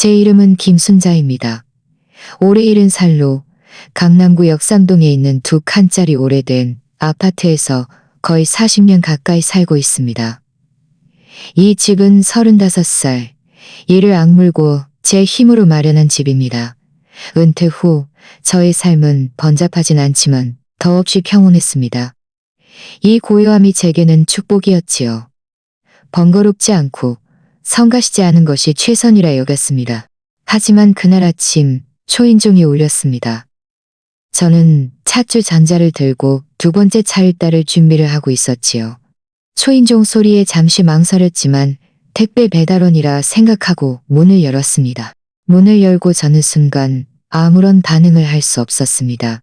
제 이름은 김순자입니다. 올해 70살로 강남구 역삼동에 있는 2칸짜리 오래된 아파트에서 거의 40년 가까이 살고 있습니다. 이 집은 35살, 이를 악물고 제 힘으로 마련한 집입니다. 은퇴 후 저의 삶은 번잡하진 않지만 더없이 평온했습니다. 이 고요함이 제게는 축복이었지요. 번거롭지 않고 성가시지 않은 것이 최선이라 여겼습니다. 하지만 그날 아침 초인종이 울렸습니다. 저는 찻줄 잔자를 들고 2번째 차를 따를 준비를 하고 있었지요. 초인종 소리에 잠시 망설였지만 택배 배달원이라 생각하고 문을 열었습니다. 문을 열고 저는 순간 아무런 반응을 할 수 없었습니다.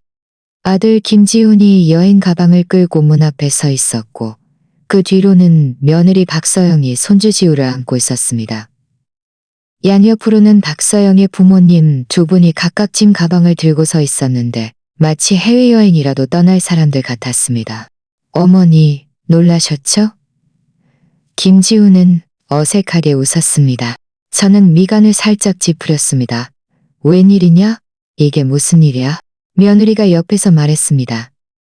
아들 김지훈이 여행 가방을 끌고 문 앞에 서 있었고 그 뒤로는 며느리 박서영이 손주 지우를 안고 있었습니다. 양옆으로는 박서영의 부모님 2분이 각각 짐 가방을 들고 서 있었는데 마치 해외여행이라도 떠날 사람들 같았습니다. 어머니, 놀라셨죠? 김지우는 어색하게 웃었습니다. 저는 미간을 살짝 찌푸렸습니다. 웬일이냐? 이게 무슨 일이야? 며느리가 옆에서 말했습니다.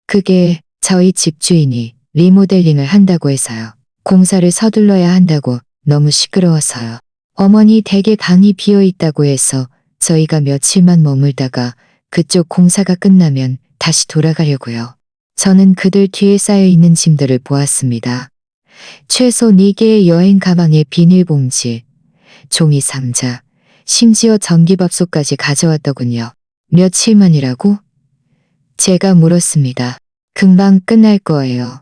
그게 저희 집주인이 리모델링을 한다고 해서요. 공사를 서둘러야 한다고 너무 시끄러워서요. 어머니 댁에 방이 비어 있다고 해서 저희가 며칠만 머물다가 그쪽 공사가 끝나면 다시 돌아가려고요. 저는 그들 뒤에 쌓여 있는 짐들을 보았습니다. 최소 4개의 여행 가방에 비닐봉지, 종이 상자, 심지어 전기밥솥까지 가져왔더군요. 며칠만이라고? 제가 물었습니다. 금방 끝날 거예요.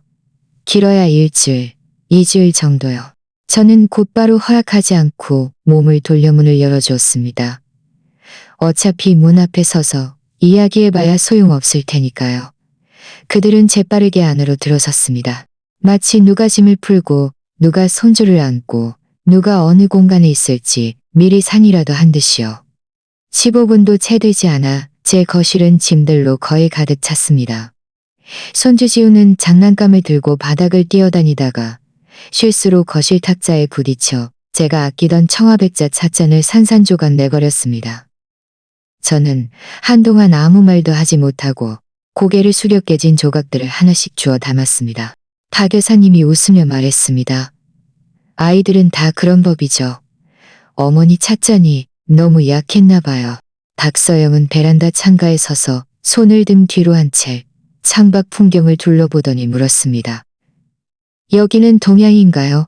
길어야 1주일, 2주일 정도요. 저는 곧바로 허락하지 않고 몸을 돌려 문을 열어주었습니다. 어차피 문 앞에 서서 이야기해봐야 소용없을 테니까요. 그들은 재빠르게 안으로 들어섰습니다. 마치 누가 짐을 풀고 누가 손주를 안고 누가 어느 공간에 있을지 미리 상의라도 한 듯이요. 15분도 채 되지 않아 제 거실은 짐들로 거의 가득 찼습니다. 손주 지우는 장난감을 들고 바닥을 뛰어다니다가 실수로 거실 탁자에 부딪혀 제가 아끼던 청아백자 찻잔을 산산조각 내버렸습니다. 저는 한동안 아무 말도 하지 못하고 고개를 숙여 깨진 조각들을 하나씩 주워 담았습니다. 박 여사님이 웃으며 말했습니다. 아이들은 다 그런 법이죠. 어머니 찻잔이 너무 약했나 봐요. 박서영은 베란다 창가에 서서 손을 등 뒤로 한 채 창밖 풍경을 둘러보더니 물었습니다. 여기는 동양인가요?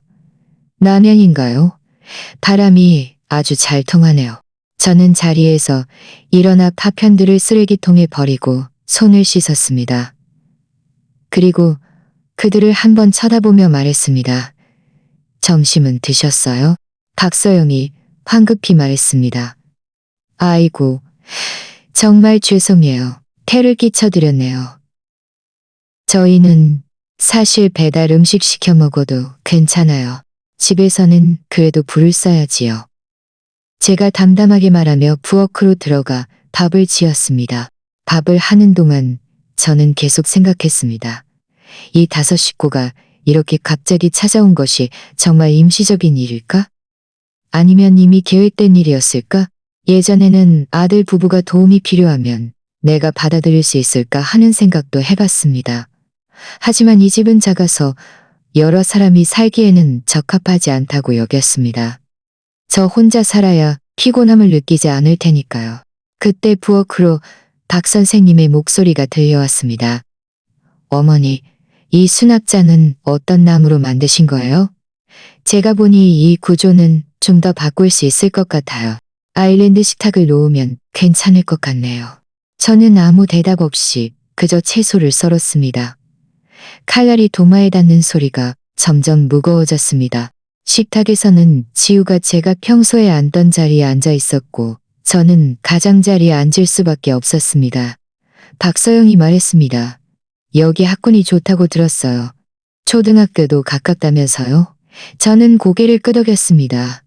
남양인가요? 바람이 아주 잘 통하네요. 저는 자리에서 일어나 파편들을 쓰레기통에 버리고 손을 씻었습니다. 그리고 그들을 한번 쳐다보며 말했습니다. 점심은 드셨어요? 박서영이 황급히 말했습니다. 아이고, 정말 죄송해요. 태를 끼쳐드렸네요. 저희는 사실 배달 음식 시켜 먹어도 괜찮아요. 집에서는 그래도 불을 써야지요. 제가 담담하게 말하며 부엌으로 들어가 밥을 지었습니다. 밥을 하는 동안 저는 계속 생각했습니다. 이 5 식구가 이렇게 갑자기 찾아온 것이 정말 임시적인 일일까? 아니면 이미 계획된 일이었을까? 예전에는 아들 부부가 도움이 필요하면 내가 받아들일 수 있을까 하는 생각도 해봤습니다. 하지만 이 집은 작아서 여러 사람이 살기에는 적합하지 않다고 여겼습니다. 저 혼자 살아야 피곤함을 느끼지 않을 테니까요. 그때 부엌으로 박 선생님의 목소리가 들려왔습니다. 어머니, 이 수납장은 어떤 나무로 만드신 거예요? 제가 보니 이 구조는 좀 더 바꿀 수 있을 것 같아요. 아일랜드 식탁을 놓으면 괜찮을 것 같네요. 저는 아무 대답 없이 그저 채소를 썰었습니다. 칼날이 도마에 닿는 소리가 점점 무거워졌습니다. 식탁에서는 지우가 제가 평소에 앉던 자리에 앉아 있었고 저는 가장자리에 앉을 수밖에 없었습니다. 박서영이 말했습니다. 여기 학군이 좋다고 들었어요. 초등학교도 가깝다면서요? 저는 고개를 끄덕였습니다.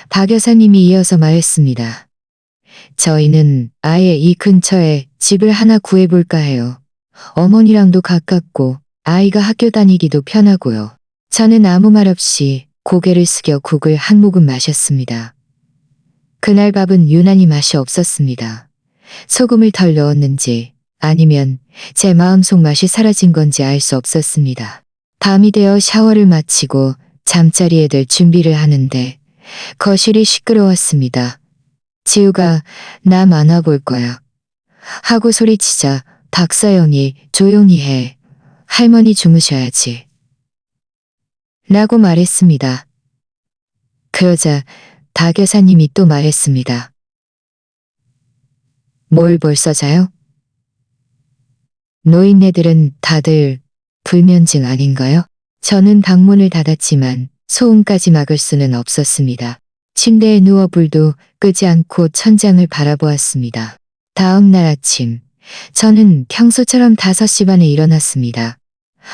박 여사님이 이어서 말했습니다. 저희는 아예 이 근처에 집을 하나 구해볼까 해요. 어머니랑도 가깝고 아이가 학교 다니기도 편하고요. 저는 아무 말 없이 고개를 숙여 국을 한 모금 마셨습니다. 그날 밥은 유난히 맛이 없었습니다. 소금을 덜 넣었는지 아니면 제 마음속 맛이 사라진 건지 알 수 없었습니다. 밤이 되어 샤워를 마치고 잠자리에 들 준비를 하는데 거실이 시끄러웠습니다. 지우가 나 만화 볼 거야 하고 소리치자 박서영이 조용히 해. 할머니 주무셔야지. 라고 말했습니다. 그러자 박 여사님이 또 말했습니다. 뭘 벌써 자요? 노인네들은 다들 불면증 아닌가요? 저는 방문을 닫았지만 소음까지 막을 수는 없었습니다. 침대에 누워 불도 끄지 않고 천장을 바라보았습니다. 다음 날 아침, 저는 평소처럼 5시 반에 일어났습니다.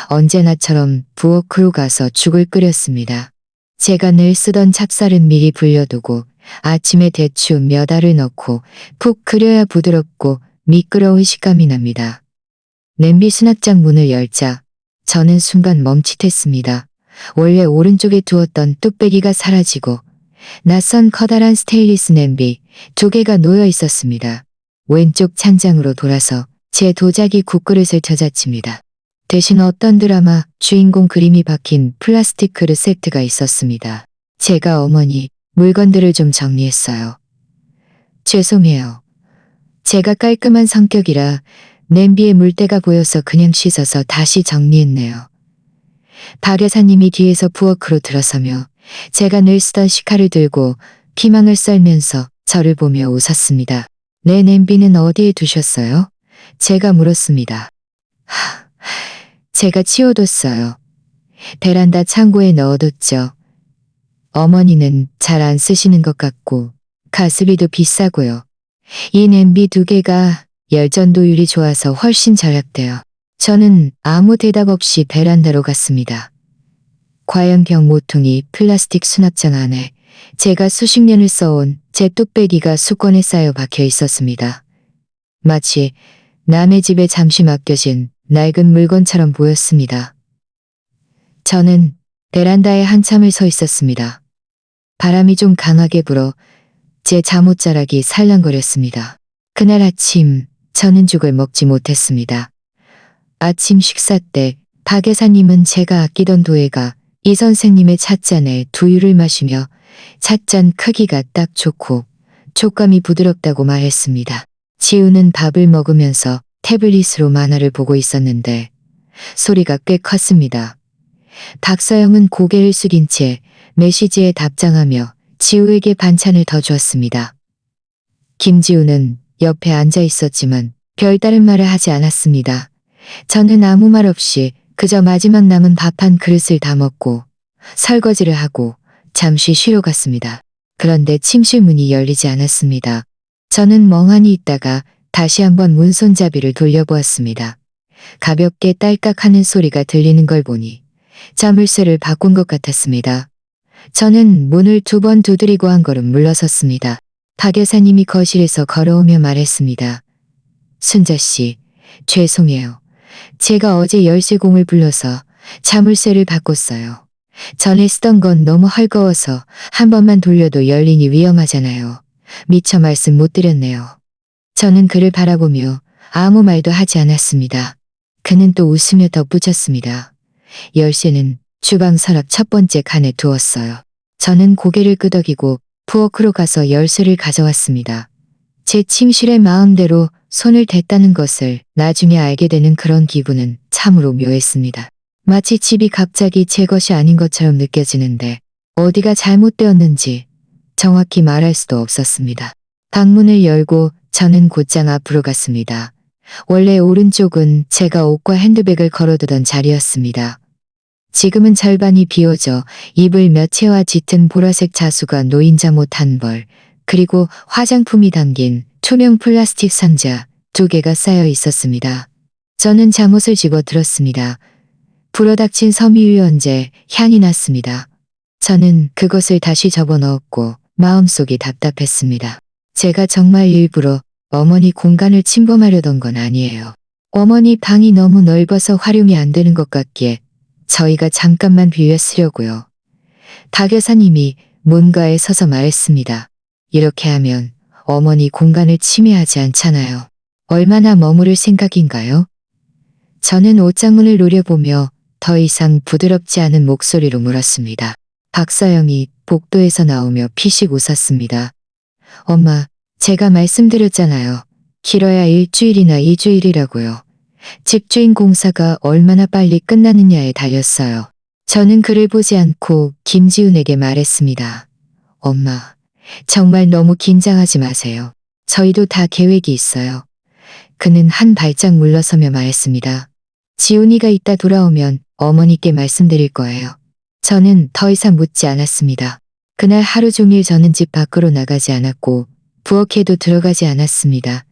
언제나처럼 부엌으로 가서 죽을 끓였습니다. 제가 늘 쓰던 찹쌀은 미리 불려두고 아침에 대추 몇 알을 넣고 푹 끓여야 부드럽고 미끄러운 식감이 납니다. 냄비 수납장 문을 열자 저는 순간 멈칫했습니다. 원래 오른쪽에 두었던 뚝배기가 사라지고 낯선 커다란 스테인리스 냄비 2개가 놓여 있었습니다. 왼쪽 찬장으로 돌아서 제 도자기 국그릇을 찾아칩니다. 대신 어떤 드라마 주인공 그림이 박힌 플라스틱 그릇 세트가 있었습니다. 제가 어머니 물건들을 좀 정리했어요. 죄송해요. 제가 깔끔한 성격이라 냄비에 물때가 보여서 그냥 씻어서 다시 정리했네요. 박 여사님이 뒤에서 부엌으로 들어서며 제가 늘 쓰던 식칼을 들고 피망을 썰면서 저를 보며 웃었습니다. 내 냄비는 어디에 두셨어요? 제가 물었습니다. 제가 치워뒀어요. 베란다 창고에 넣어뒀죠. 어머니는 잘 안 쓰시는 것 같고 가스비도 비싸고요. 이 냄비 2개가 열전도율이 좋아서 훨씬 절약돼요. 저는 아무 대답 없이 베란다로 갔습니다. 과연병 모퉁이 플라스틱 수납장 안에 제가 수십 년을 써온 제 뚝배기가 수건에 쌓여 박혀 있었습니다. 마치 남의 집에 잠시 맡겨진 낡은 물건처럼 보였습니다. 저는 베란다에 한참을 서 있었습니다. 바람이 좀 강하게 불어 제 잠옷자락이 살랑거렸습니다. 그날 아침 저는 죽을 먹지 못했습니다. 아침 식사 때 박 여사님은 제가 아끼던 도예가 이 선생님의 찻잔에 두유를 마시며 찻잔 크기가 딱 좋고 촉감이 부드럽다고 말했습니다. 지우는 밥을 먹으면서 태블릿으로 만화를 보고 있었는데 소리가 꽤 컸습니다. 박서영은 고개를 숙인 채 메시지에 답장하며 지우에게 반찬을 더 주었습니다. 김지우는 옆에 앉아 있었지만 별다른 말을 하지 않았습니다. 저는 아무 말 없이 그저 마지막 남은 밥 한 그릇을 다 먹고 설거지를 하고 잠시 쉬러 갔습니다. 그런데 침실 문이 열리지 않았습니다. 저는 멍하니 있다가 다시 한번 문손잡이를 돌려보았습니다. 가볍게 딸깍하는 소리가 들리는 걸 보니 자물쇠를 바꾼 것 같았습니다. 저는 문을 2번 두드리고 한 걸음 물러섰습니다. 박 여사님이 거실에서 걸어오며 말했습니다. 순자 씨, 죄송해요. 제가 어제 열쇠공을 불러서 자물쇠를 바꿨어요. 전에 쓰던 건 너무 헐거워서 한 번만 돌려도 열리니 위험하잖아요. 미처 말씀 못 드렸네요. 저는 그를 바라보며 아무 말도 하지 않았습니다. 그는 또 웃으며 덧붙였습니다. 열쇠는 주방 서랍 1번째 칸에 두었어요. 저는 고개를 끄덕이고 부엌으로 가서 열쇠를 가져왔습니다. 제 침실에 마음대로 손을 댔다는 것을 나중에 알게 되는 그런 기분은 참으로 묘했습니다. 마치 집이 갑자기 제 것이 아닌 것처럼 느껴지는데 어디가 잘못되었는지 정확히 말할 수도 없었습니다. 방문을 열고 저는 곧장 앞으로 갔습니다. 원래 오른쪽은 제가 옷과 핸드백을 걸어두던 자리였습니다. 지금은 절반이 비어져 이불 몇 채와 짙은 보라색 자수가 놓인 잠옷 한 벌, 그리고 화장품이 담긴 투명 플라스틱 상자 2개가 쌓여 있었습니다. 저는 잠옷을 집어 들었습니다. 불어닥친 섬유유연제 향이 났습니다. 저는 그것을 다시 접어 넣었고 마음속이 답답했습니다. 제가 정말 일부러 어머니 공간을 침범하려던 건 아니에요. 어머니 방이 너무 넓어서 활용이 안 되는 것 같기에 저희가 잠깐만 빌려 쓰려고요. 박 여사님이 문가에 서서 말했습니다. 이렇게 하면 어머니 공간을 침해하지 않잖아요. 얼마나 머무를 생각인가요? 저는 옷장문을 노려보며 더 이상 부드럽지 않은 목소리로 물었습니다. 박서영이 복도에서 나오며 피식 웃었습니다. 엄마, 제가 말씀드렸잖아요. 길어야 일주일이나 2주일이라고요. 집주인 공사가 얼마나 빨리 끝나느냐에 달렸어요. 저는 그를 보지 않고 김지훈에게 말했습니다. 엄마, 정말 너무 긴장하지 마세요. 저희도 다 계획이 있어요. 그는 한 발짝 물러서며 말했습니다. 지훈이가 이따 돌아오면 어머니께 말씀드릴 거예요. 저는 더 이상 묻지 않았습니다. 그날 하루 종일 저는 집 밖으로 나가지 않았고 부엌에도 들어가지 않았습니다.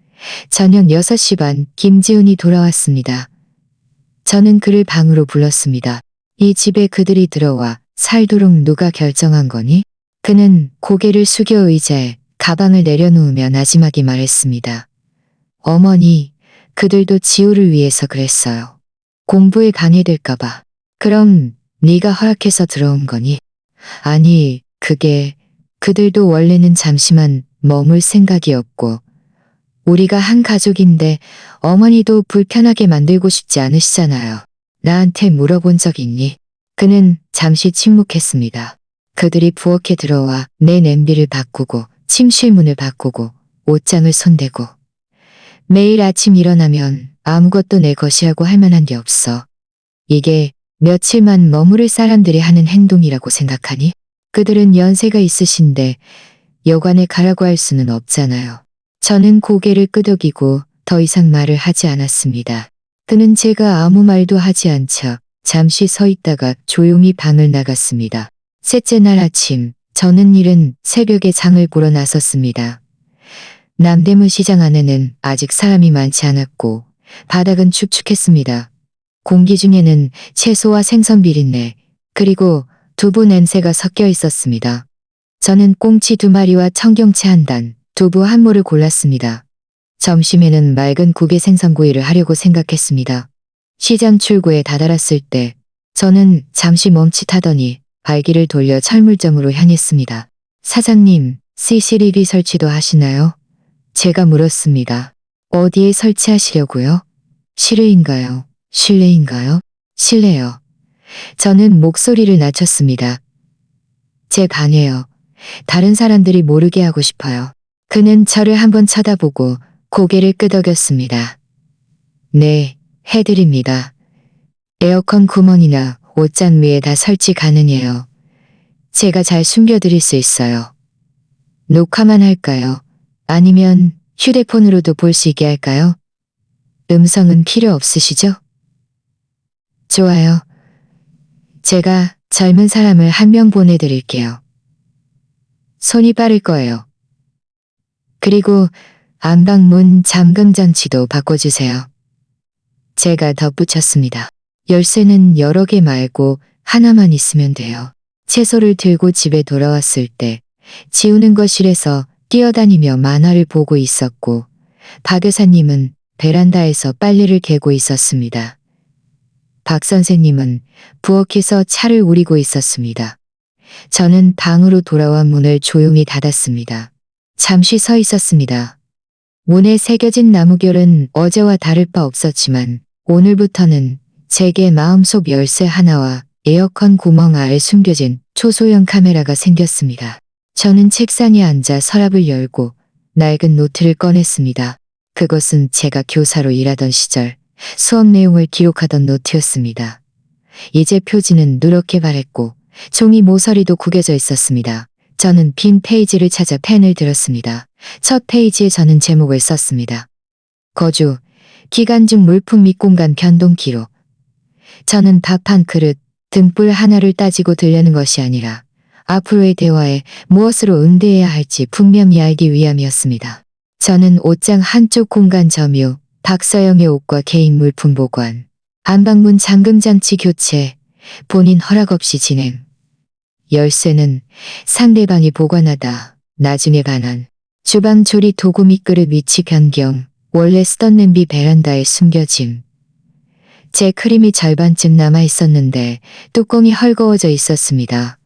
저녁 6시 반 김지훈이 돌아왔습니다. 저는 그를 방으로 불렀습니다. 이 집에 그들이 들어와 살도록 누가 결정한 거니? 그는 고개를 숙여 의자에 가방을 내려놓으며 나지막이 말했습니다. 어머니, 그들도 지우를 위해서 그랬어요. 공부에 방해될까봐. 그럼 네가 허락해서 들어온 거니? 아니, 그들도 원래는 잠시만 머물 생각이었고 우리가 한 가족인데 어머니도 불편하게 만들고 싶지 않으시잖아요. 나한테 물어본 적 있니? 그는 잠시 침묵했습니다. 그들이 부엌에 들어와 내 냄비를 바꾸고 침실 문을 바꾸고 옷장을 손대고 매일 아침 일어나면 아무것도 내 것이라고 할 만한 게 없어. 이게 며칠만 머무를 사람들이 하는 행동이라고 생각하니? 그들은 연세가 있으신데 여관에 가라고 할 수는 없잖아요. 저는 고개를 끄덕이고 더 이상 말을 하지 않았습니다. 그는 제가 아무 말도 하지 않자 잠시 서 있다가 조용히 방을 나갔습니다. 셋째 날 아침, 저는 이른 새벽에 장을 보러 나섰습니다. 남대문 시장 안에는 아직 사람이 많지 않았고 바닥은 축축했습니다. 공기 중에는 채소와 생선 비린내, 그리고 두부 냄새가 섞여 있었습니다. 저는 꽁치 2마리와 청경채 1단, 두부 1모를 골랐습니다. 점심에는 맑은 국에 생선구이를 하려고 생각했습니다. 시장 출구에 다다랐을 때 저는 잠시 멈칫하더니 발길을 돌려 철물점으로 향했습니다. 사장님, CCTV 설치도 하시나요? 제가 물었습니다. 어디에 설치하시려고요? 실외인가요? 실내인가요? 실내요. 저는 목소리를 낮췄습니다. 제 방에요. 다른 사람들이 모르게 하고 싶어요. 그는 저를 한번 쳐다보고 고개를 끄덕였습니다. 네, 해드립니다. 에어컨 구멍이나 옷장 위에 다 설치 가능해요. 제가 잘 숨겨드릴 수 있어요. 녹화만 할까요? 아니면 휴대폰으로도 볼 수 있게 할까요? 음성은 필요 없으시죠? 좋아요. 제가 젊은 사람을 1명 보내드릴게요. 손이 빠를 거예요. 그리고 안방문 잠금 장치도 바꿔주세요. 제가 덧붙였습니다. 열쇠는 여러 개 말고 하나만 있으면 돼요. 채소를 들고 집에 돌아왔을 때 지우는 거실에서 뛰어다니며 만화를 보고 있었고 박 여사님은 베란다에서 빨래를 개고 있었습니다. 박 선생님은 부엌에서 차를 우리고 있었습니다. 저는 방으로 돌아와 문을 조용히 닫았습니다. 잠시 서 있었습니다. 문에 새겨진 나무결은 어제와 다를 바 없었지만 오늘부터는 제게 마음속 열쇠 하나와 에어컨 구멍 아래 숨겨진 초소형 카메라가 생겼습니다. 저는 책상에 앉아 서랍을 열고 낡은 노트를 꺼냈습니다. 그것은 제가 교사로 일하던 시절 수업 내용을 기록하던 노트였습니다. 이제 표지는 누렇게 바랬고 종이 모서리도 구겨져 있었습니다. 저는 빈 페이지를 찾아 펜을 들었습니다. 첫 페이지에 저는 제목을 썼습니다. 거주, 기간 중 물품 및 공간 변동 기록. 저는 밥 한 그릇, 등불 하나를 따지고 들려는 것이 아니라 앞으로의 대화에 무엇으로 응대해야 할지 분명히 알기 위함이었습니다. 저는 옷장 한쪽 공간 점유, 박서영의 옷과 개인 물품 보관, 안방문 잠금장치 교체, 본인 허락 없이 진행. 열쇠는 상대방이 보관하다, 나중에 관한. 주방 조리 도구 및 그릇 위치 변경, 원래 쓰던 냄비 베란다에 숨겨짐. 제 크림이 절반쯤 남아 있었는데 뚜껑이 헐거워져 있었습니다.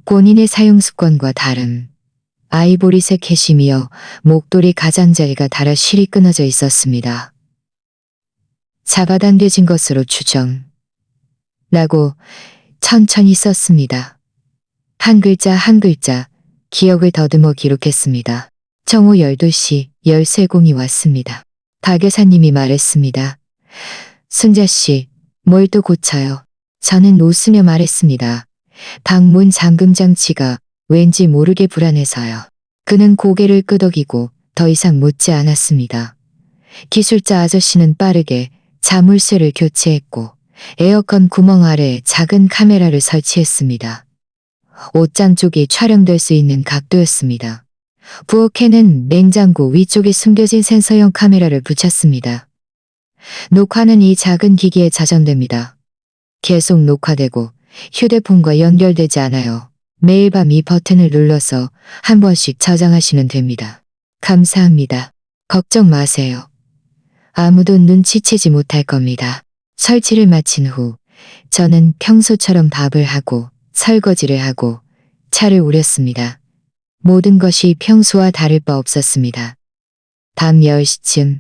본인의 사용 습관과 다름. 아이보리색 캐시미어, 목도리 가장자리가 달아 실이 끊어져 있었습니다. 잡아당겨진 것으로 추정. 라고 천천히 썼습니다. 한 글자 한 글자 기억을 더듬어 기록했습니다. 정오 12시 13공이 왔습니다. 박 여사님이 말했습니다. 순자씨, 뭘 또 고쳐요? 저는 웃으며 말했습니다. 방문 잠금 장치가 왠지 모르게 불안해서요. 그는 고개를 끄덕이고 더 이상 묻지 않았습니다. 기술자 아저씨는 빠르게 자물쇠를 교체했고 에어컨 구멍 아래 작은 카메라를 설치했습니다. 옷장 쪽이 촬영될 수 있는 각도였습니다. 부엌에는 냉장고 위쪽에 숨겨진 센서형 카메라를 붙였습니다. 녹화는 이 작은 기기에 자전됩니다. 계속 녹화되고 휴대폰과 연결되지 않아요. 매일 밤 이 버튼을 눌러서 한 번씩 저장하시면 됩니다. 감사합니다. 걱정 마세요. 아무도 눈치채지 못할 겁니다. 설치를 마친 후 저는 평소처럼 밥을 하고 설거지를 하고 차를 우렸습니다. 모든 것이 평소와 다를 바 없었습니다. 밤 10시쯤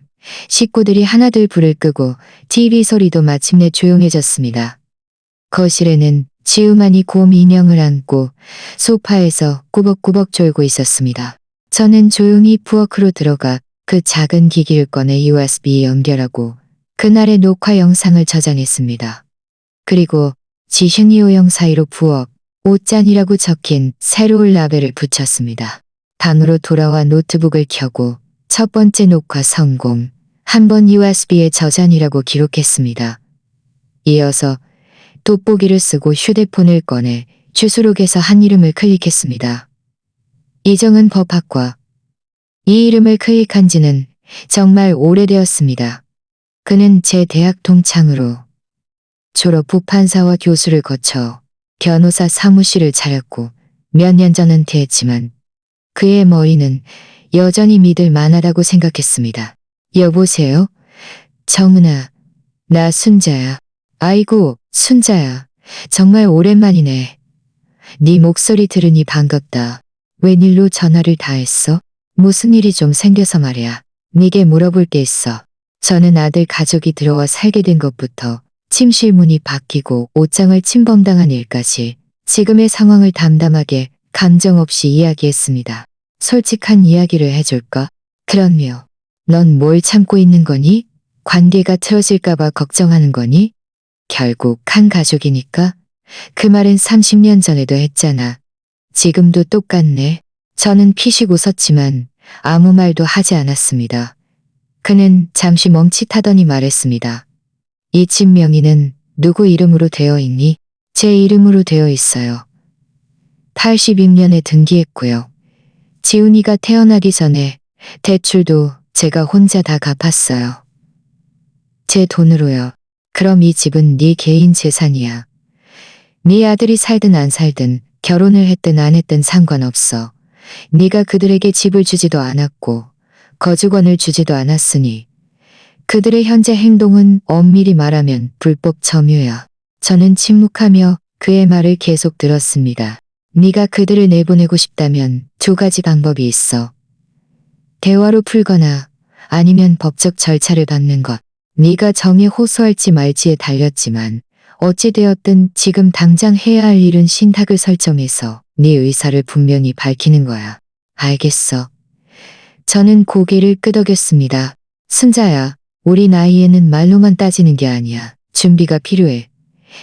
식구들이 하나둘 불을 끄고 TV 소리도 마침내 조용해졌습니다. 거실에는 지우만이 곰 인형을 안고 소파에서 꾸벅꾸벅 졸고 있었습니다. 저는 조용히 부엌으로 들어가 그 작은 기기를 꺼내 USB에 연결하고 그날의 녹화 영상을 저장했습니다. 그리고 지슌이오영 사이로 부엌, 옷잔이라고 적힌 새로운 라벨을 붙였습니다. 방으로 돌아와 노트북을 켜고 첫 번째 녹화 성공, 한 번 USB에 저장이라고 기록했습니다. 이어서 돋보기를 쓰고 휴대폰을 꺼내 주소록에서 한 이름을 클릭했습니다. 이정은 법학과. 이 이름을 클릭한 지는 정말 오래되었습니다. 그는 제 대학 동창으로 졸업 후 판사와 교수를 거쳐 변호사 사무실을 차렸고 몇 년 전 은퇴했지만 그의 머리는 여전히 믿을 만하다고 생각했습니다. 여보세요? 정은아, 나 순자야. 아이고, 순자야. 정말 오랜만이네. 네 목소리 들으니 반갑다. 웬일로 전화를 다 했어? 무슨 일이 좀 생겨서 말이야. 네게 물어볼 게 있어. 저는 아들 가족이 들어와 살게 된 것부터 침실 문이 바뀌고 옷장을 침범당한 일까지 지금의 상황을 담담하게 감정 없이 이야기했습니다. 솔직한 이야기를 해줄까? 그럼요. 넌 뭘 참고 있는 거니? 관계가 틀어질까봐 걱정하는 거니? 결국 한 가족이니까? 그 말은 30년 전에도 했잖아. 지금도 똑같네. 저는 피식 웃었지만 아무 말도 하지 않았습니다. 그는 잠시 멈칫하더니 말했습니다. 이 집 명의는 누구 이름으로 되어 있니? 제 이름으로 되어 있어요. 82년에 등기했고요. 지훈이가 태어나기 전에 대출도 제가 혼자 다 갚았어요. 제 돈으로요. 그럼 이 집은 네 개인 재산이야. 네 아들이 살든 안 살든 결혼을 했든 안 했든 상관없어. 네가 그들에게 집을 주지도 않았고 거주권을 주지도 않았으니 그들의 현재 행동은 엄밀히 말하면 불법 점유야. 저는 침묵하며 그의 말을 계속 들었습니다. 네가 그들을 내보내고 싶다면 두 가지 방법이 있어. 대화로 풀거나 아니면 법적 절차를 받는 것. 네가 정에 호소할지 말지에 달렸지만 어찌되었든 지금 당장 해야 할 일은 신탁을 설정해서 네 의사를 분명히 밝히는 거야. 알겠어. 저는 고개를 끄덕였습니다. 순자야, 우리 나이에는 말로만 따지는 게 아니야. 준비가 필요해.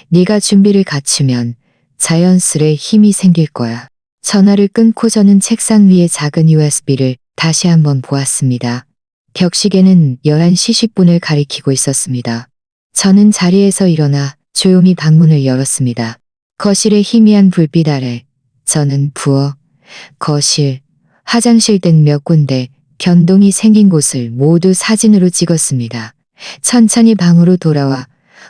네가 준비를 갖추면 자연스레 힘이 생길 거야. 전화를 끊고 저는 책상 위에 작은 USB를 다시 한번 보았습니다. 벽시계는 11시 10분을 가리키고 있었습니다. 저는 자리에서 일어나 조용히 방문을 열었습니다. 거실의 희미한 불빛 아래 저는 부엌, 거실, 화장실 등 몇 군데 변동이 생긴 곳을 모두 사진으로 찍었습니다. 천천히 방으로 돌아와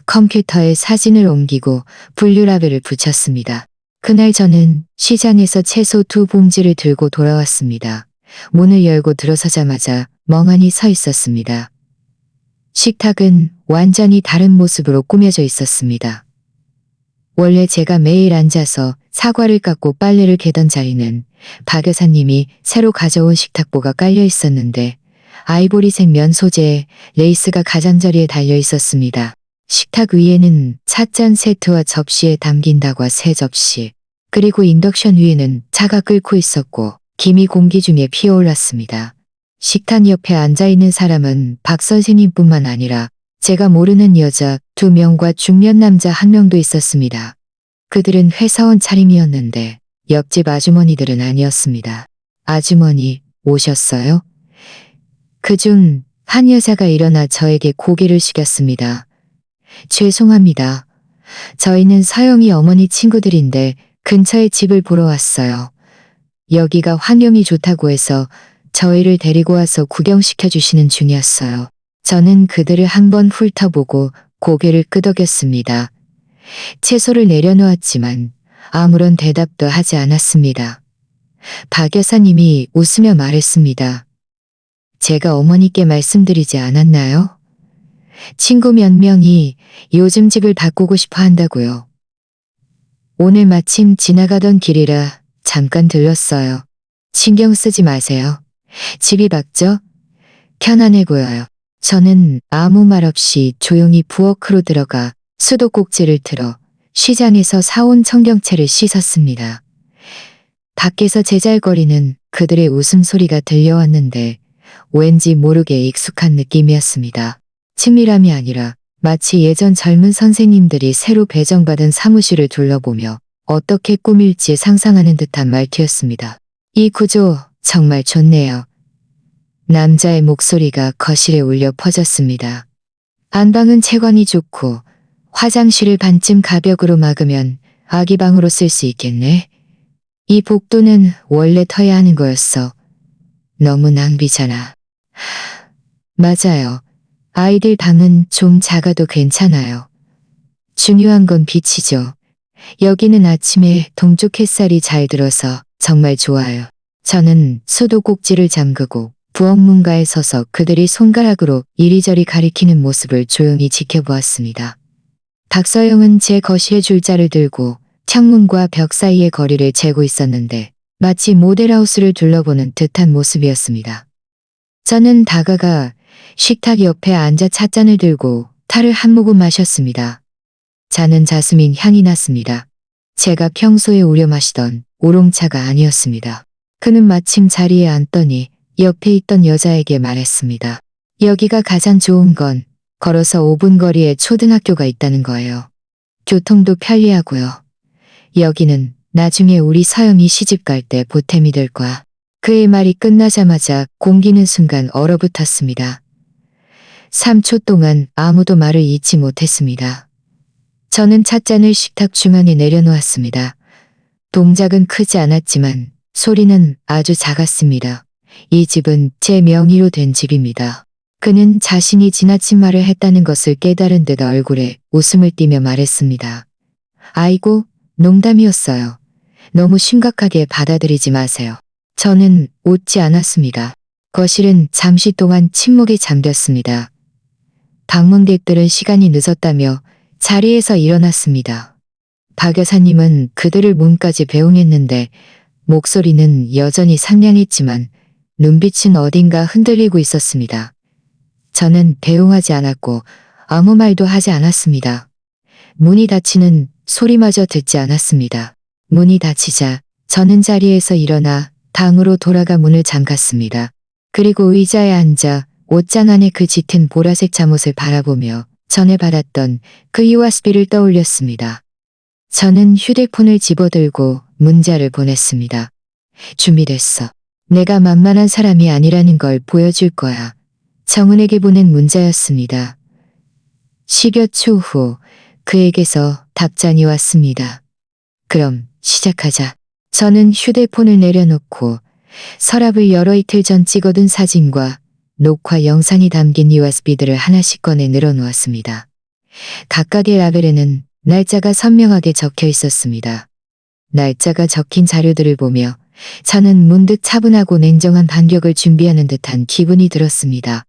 컴퓨터에 사진을 옮기고 분류 라벨을 붙였습니다. 그날 저는 시장에서 채소 2봉지를 들고 돌아왔습니다. 문을 열고 들어서자마자 멍하니 서 있었습니다. 식탁은 완전히 다른 모습으로 꾸며져 있었습니다. 원래 제가 매일 앉아서 사과를 깎고 빨래를 개던 자리는 박 여사님이 새로 가져온 식탁보가 깔려 있었는데 아이보리색 면 소재의 레이스가 가장자리에 달려 있었습니다. 식탁 위에는 찻잔 세트와 접시에 담긴 다과 3접시, 그리고 인덕션 위에는 차가 끓고 있었고 김이 공기 중에 피어올랐습니다. 식탁 옆에 앉아있는 사람은 박 선생님뿐만 아니라 제가 모르는 여자 2명과 중년 남자 1명도 있었습니다. 그들은 회사원 차림이었는데 옆집 아주머니들은 아니었습니다. 아주머니 오셨어요? 그중 한 여자가 일어나 저에게 고개를 숙였습니다. 죄송합니다. 저희는 서영이 어머니 친구들인데 근처에 집을 보러 왔어요. 여기가 환경이 좋다고 해서 저희를 데리고 와서 구경시켜 주시는 중이었어요. 저는 그들을 한번 훑어보고 고개를 끄덕였습니다. 채소를 내려놓았지만 아무런 대답도 하지 않았습니다. 박 여사님이 웃으며 말했습니다. 제가 어머니께 말씀드리지 않았나요? 친구 몇 명이 요즘 집을 바꾸고 싶어 한다고요. 오늘 마침 지나가던 길이라 잠깐 들렀어요. 신경 쓰지 마세요. 집이 밝죠? 편안해 보여요. 저는 아무 말 없이 조용히 부엌으로 들어가 수도꼭지를 틀어 시장에서 사온 청경채를 씻었습니다. 밖에서 제잘거리는 그들의 웃음소리가 들려왔는데 왠지 모르게 익숙한 느낌이었습니다. 친밀함이 아니라 마치 예전 젊은 선생님들이 새로 배정받은 사무실을 둘러보며 어떻게 꾸밀지 상상하는 듯한 말투였습니다. 이 구조 정말 좋네요. 남자의 목소리가 거실에 울려 퍼졌습니다. 안방은 채광이 좋고 화장실을 반쯤 가벽으로 막으면 아기 방으로 쓸 수 있겠네. 이 복도는 원래 터야 하는 거였어. 너무 낭비잖아. 맞아요. 아이들 방은 좀 작아도 괜찮아요. 중요한 건 빛이죠. 여기는 아침에 동쪽 햇살이 잘 들어서 정말 좋아요. 저는 수도꼭지를 잠그고 부엌 문가에 서서 그들이 손가락으로 이리저리 가리키는 모습을 조용히 지켜보았습니다. 박서영은 제 거실에 줄자를 들고 창문과 벽 사이의 거리를 재고 있었는데 마치 모델하우스를 둘러보는 듯한 모습이었습니다. 저는 다가가 식탁 옆에 앉아 찻잔을 들고 타를 한 모금 마셨습니다. 잔은 자스민 향이 났습니다. 제가 평소에 우려 마시던 우롱차가 아니었습니다. 그는 마침 자리에 앉더니 옆에 있던 여자에게 말했습니다. 여기가 가장 좋은 건 걸어서 5분 거리에 초등학교가 있다는 거예요. 교통도 편리하고요. 여기는 나중에 우리 서영이 시집 갈 때 보탬이 될 거야. 그의 말이 끝나자마자 공기는 순간 얼어붙었습니다. 3초 동안 아무도 말을 잇지 못했습니다. 저는 찻잔을 식탁 중앙에 내려놓았습니다. 동작은 크지 않았지만 소리는 아주 작았습니다. 이 집은 제 명의로 된 집입니다. 그는 자신이 지나친 말을 했다는 것을 깨달은 듯 얼굴에 웃음을 띠며 말했습니다. 아이고, 농담이었어요. 너무 심각하게 받아들이지 마세요. 저는 웃지 않았습니다. 거실은 잠시 동안 침묵에 잠겼습니다. 방문객들은 시간이 늦었다며 자리에서 일어났습니다. 박 여사님은 그들을 문까지 배웅했는데 목소리는 여전히 상냥했지만 눈빛은 어딘가 흔들리고 있었습니다. 저는 배웅하지 않았고 아무 말도 하지 않았습니다. 문이 닫히는 소리마저 듣지 않았습니다. 문이 닫히자 저는 자리에서 일어나 방으로 돌아가 문을 잠갔습니다. 그리고 의자에 앉아 옷장 안에 그 짙은 보라색 잠옷을 바라보며 전에 받았던 그 USB를 떠올렸습니다. 저는 휴대폰을 집어들고 문자를 보냈습니다. 준비됐어. 내가 만만한 사람이 아니라는 걸 보여줄 거야. 정은에게 보낸 문자였습니다. 10여 초 후 그에게서 답장이 왔습니다. 그럼 시작하자. 저는 휴대폰을 내려놓고 서랍을 열어 이틀 전 찍어둔 사진과 녹화 영상이 담긴 USB들을 하나씩 꺼내 늘어놓았습니다. 각각의 라벨에는 날짜가 선명하게 적혀 있었습니다. 날짜가 적힌 자료들을 보며 저는 문득 차분하고 냉정한 반격을 준비하는 듯한 기분이 들었습니다.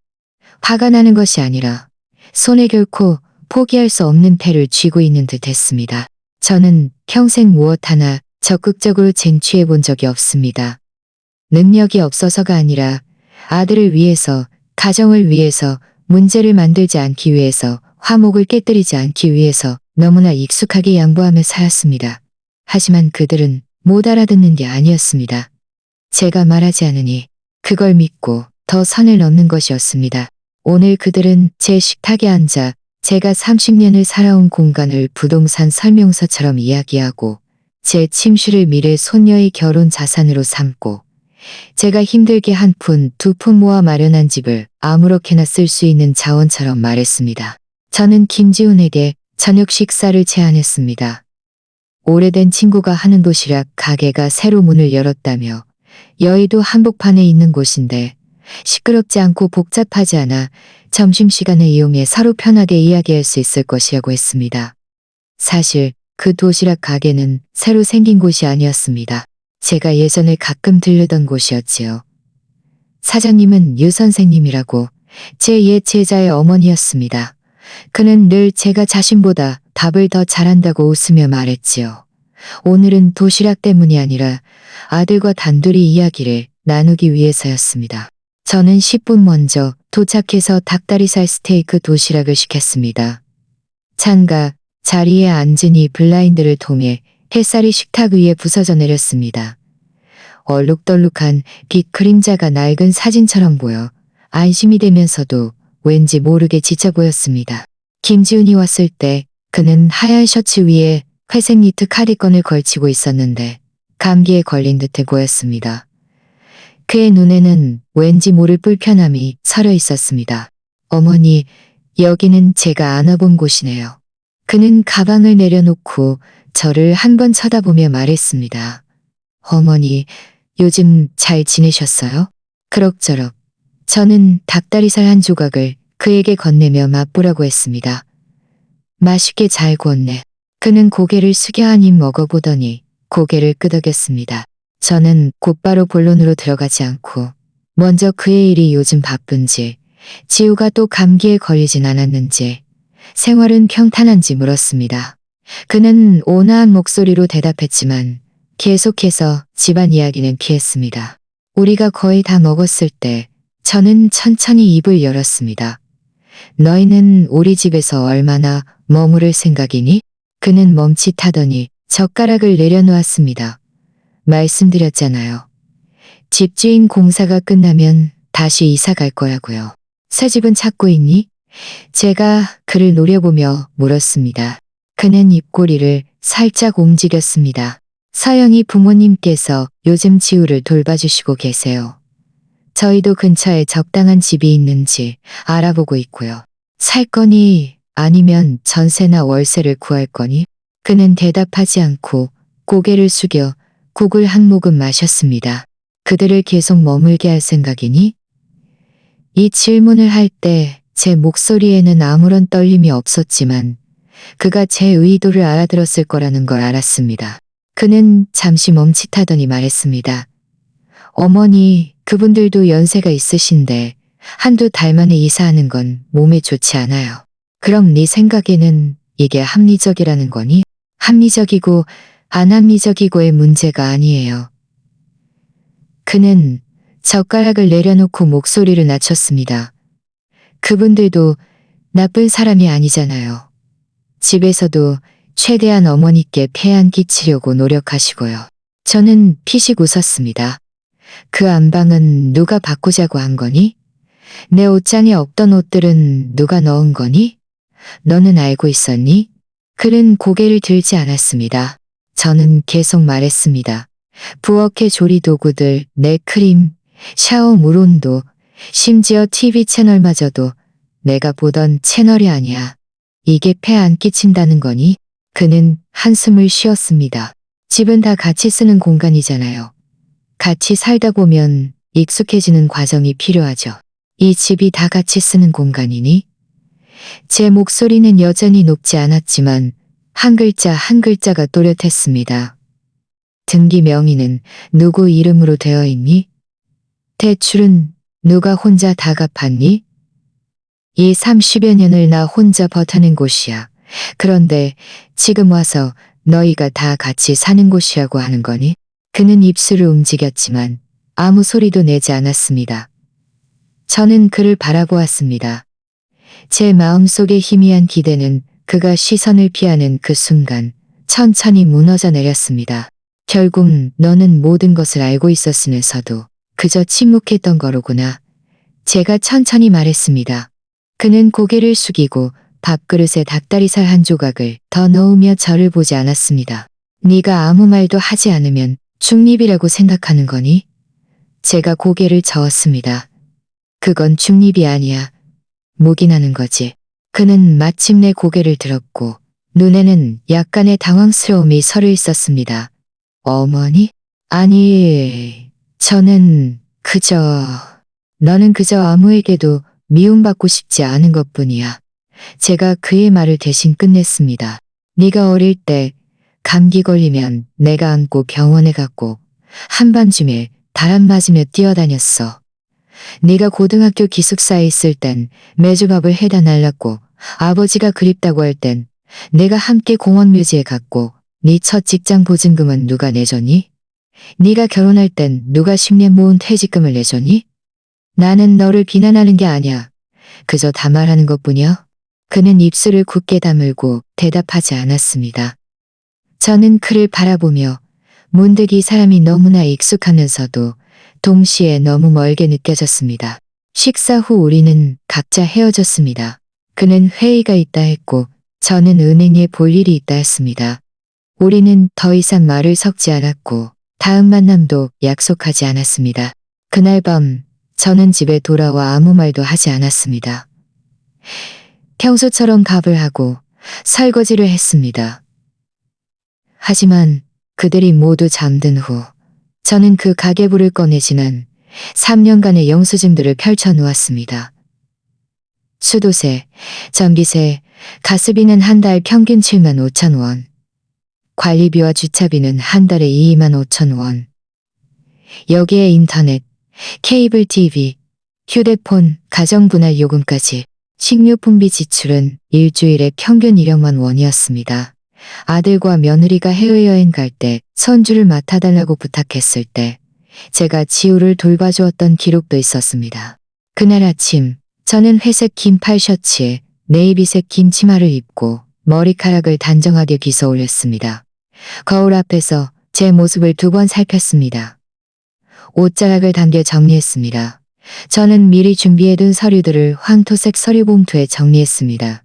화가 나는 것이 아니라 손에 결코 포기할 수 없는 패를 쥐고 있는 듯 했습니다. 저는 평생 무엇 하나 적극적으로 쟁취해 본 적이 없습니다. 능력이 없어서가 아니라 아들을 위해서, 가정을 위해서, 문제를 만들지 않기 위해서, 화목을 깨뜨리지 않기 위해서 너무나 익숙하게 양보하며 살았습니다. 하지만 그들은 못 알아듣는 게 아니었습니다. 제가 말하지 않으니 그걸 믿고 더 선을 넘는 것이었습니다. 오늘 그들은 제 식탁에 앉아 제가 30년을 살아온 공간을 부동산 설명서처럼 이야기하고 제 침실을 미래 손녀의 결혼 자산으로 삼고 제가 힘들게 한 푼, 두 푼 모아 마련한 집을 아무렇게나 쓸 수 있는 자원처럼 말했습니다. 저는 김지훈에게 저녁 식사를 제안했습니다. 오래된 친구가 하는 도시락 가게가 새로 문을 열었다며 여의도 한복판에 있는 곳인데 시끄럽지 않고 복잡하지 않아 점심시간을 이용해 서로 편하게 이야기할 수 있을 것이라고 했습니다. 사실 그 도시락 가게는 새로 생긴 곳이 아니었습니다. 제가 예전에 가끔 들르던 곳이었지요. 사장님은 유 선생님이라고 제 옛 제자의 어머니였습니다. 그는 늘 제가 자신보다 밥을 더 잘한다고 웃으며 말했지요. 오늘은 도시락 때문이 아니라 아들과 단둘이 이야기를 나누기 위해서였습니다. 저는 10분 먼저 도착해서 닭다리살 스테이크 도시락을 시켰습니다. 찬가 자리에 앉으니 블라인드를 통해 햇살이 식탁 위에 부서져 내렸습니다. 얼룩덜룩한 빛 그림자가 낡은 사진처럼 보여 안심이 되면서도 왠지 모르게 지쳐 보였습니다. 김지훈이 왔을 때 그는 하얀 셔츠 위에 회색 니트 카디건을 걸치고 있었는데 감기에 걸린 듯해 보였습니다. 그의 눈에는 왠지 모를 불편함이 서려 있었습니다. 어머니, 여기는 제가 안 와본 곳이네요. 그는 가방을 내려놓고 저를 한 번 쳐다보며 말했습니다. 어머니, 요즘 잘 지내셨어요? 그럭저럭. 저는 닭다리살 한 조각을 그에게 건네며 맛보라고 했습니다. 맛있게 잘 구웠네. 그는 고개를 숙여 한 입 먹어보더니 고개를 끄덕였습니다. 저는 곧바로 본론으로 들어가지 않고 먼저 그의 일이 요즘 바쁜지, 지우가 또 감기에 걸리진 않았는지, 생활은 평탄한지 물었습니다. 그는 온화한 목소리로 대답했지만 계속해서 집안 이야기는 피했습니다. 우리가 거의 다 먹었을 때 저는 천천히 입을 열었습니다. 너희는 우리 집에서 얼마나 머무를 생각이니? 그는 멈칫하더니 젓가락을 내려놓았습니다. 말씀드렸잖아요. 집주인 공사가 끝나면 다시 이사 갈 거라고요. 새 집은 찾고 있니? 제가 그를 노려보며 물었습니다. 그는 입꼬리를 살짝 움직였습니다. 서영이 부모님께서 요즘 지우를 돌봐주시고 계세요. 저희도 근처에 적당한 집이 있는지 알아보고 있고요. 살 거니 아니면 전세나 월세를 구할 거니? 그는 대답하지 않고 고개를 숙여 국을 한 모금 마셨습니다. 그들을 계속 머물게 할 생각이니? 이 질문을 할 때 제 목소리에는 아무런 떨림이 없었지만 그가 제 의도를 알아들었을 거라는 걸 알았습니다. 그는 잠시 멈칫하더니 말했습니다. 어머니, 그분들도 연세가 있으신데 한두 달 만에 이사하는 건 몸에 좋지 않아요. 그럼 네 생각에는 이게 합리적이라는 거니? 합리적이고 안 합리적이고의 문제가 아니에요. 그는 젓가락을 내려놓고 목소리를 낮췄습니다. 그분들도 나쁜 사람이 아니잖아요. 집에서도 최대한 어머니께 폐안 끼치려고 노력하시고요. 저는 피식 웃었습니다. 그 안방은 누가 바꾸자고 한 거니? 내 옷장에 없던 옷들은 누가 넣은 거니? 너는 알고 있었니? 그는 고개를 들지 않았습니다. 저는 계속 말했습니다. 부엌의 조리 도구들, 내 크림, 샤워 물 온도, 심지어 TV 채널마저도 내가 보던 채널이 아니야. 이게 폐 안 끼친다는 거니? 그는 한숨을 쉬었습니다. 집은 다 같이 쓰는 공간이잖아요. 같이 살다 보면 익숙해지는 과정이 필요하죠. 이 집이 다 같이 쓰는 공간이니? 제 목소리는 여전히 높지 않았지만 한 글자 한 글자가 또렷했습니다. 등기 명의는 누구 이름으로 되어 있니? 대출은 누가 혼자 다 갚았니? 이 30여 년을 나 혼자 버텨낸 곳이야. 그런데 지금 와서 너희가 다 같이 사는 곳이라고 하는 거니? 그는 입술을 움직였지만 아무 소리도 내지 않았습니다. 저는 그를 바라보았습니다. 제 마음속의 희미한 기대는 그가 시선을 피하는 그 순간 천천히 무너져 내렸습니다. 결국 너는 모든 것을 알고 있었으면서도 그저 침묵했던 거로구나. 제가 천천히 말했습니다. 그는 고개를 숙이고 밥그릇에 닭다리살 한 조각을 더 넣으며 저를 보지 않았습니다. 네가 아무 말도 하지 않으면 중립이라고 생각하는 거니? 제가 고개를 저었습니다. 그건 중립이 아니야. 묵인하는 거지. 그는 마침내 고개를 들었고 눈에는 약간의 당황스러움이 서려 있었습니다. 어머니? 아니, 너는 그저 아무에게도 미움받고 싶지 않은 것뿐이야. 제가 그의 말을 대신 끝냈습니다. 네가 어릴 때 감기 걸리면 내가 안고 병원에 갔고 한밤중에 바람 맞으며 뛰어다녔어. 네가 고등학교 기숙사에 있을 땐 매주 밥을 해다 날랐고 아버지가 그립다고 할 땐 내가 함께 공원묘지에 갔고 네 첫 직장 보증금은 누가 내줬니? 네가 결혼할 땐 누가 10년 모은 퇴직금을 내줬니? 나는 너를 비난하는 게 아니야. 그저 담화하는 것뿐이야. 그는 입술을 굳게 다물고 대답하지 않았습니다. 저는 그를 바라보며 문득 이 사람이 너무나 익숙하면서도 동시에 너무 멀게 느껴졌습니다. 식사 후 우리는 각자 헤어졌습니다. 그는 회의가 있다 했고 저는 은행에 볼 일이 있다 했습니다. 우리는 더 이상 말을 섞지 않았고 다음 만남도 약속하지 않았습니다. 그날 밤 저는 집에 돌아와 아무 말도 하지 않았습니다. 평소처럼 밥을 하고 설거지를 했습니다. 하지만 그들이 모두 잠든 후 저는 그 가계부를 꺼내 지난 3년간의 영수증들을 펼쳐 놓았습니다. 수도세, 전기세, 가스비는 한 달 평균 7만 5천 원, 관리비와 주차비는 한 달에 2만 5천 원, 여기에 인터넷, 케이블 TV, 휴대폰, 가정분할 요금까지 식료품비 지출은 일주일에 평균 1억만 원이었습니다. 아들과 며느리가 해외여행 갈 때 손주를 맡아달라고 부탁했을 때 제가 지우를 돌봐주었던 기록도 있었습니다. 그날 아침 저는 회색 긴팔 셔츠에 네이비색 긴 치마를 입고 머리카락을 단정하게 빗어 올렸습니다. 거울 앞에서 제 모습을 2번 살폈습니다. 옷자락을 당겨 정리했습니다. 저는 미리 준비해둔 서류들을 황토색 서류 봉투에 정리했습니다.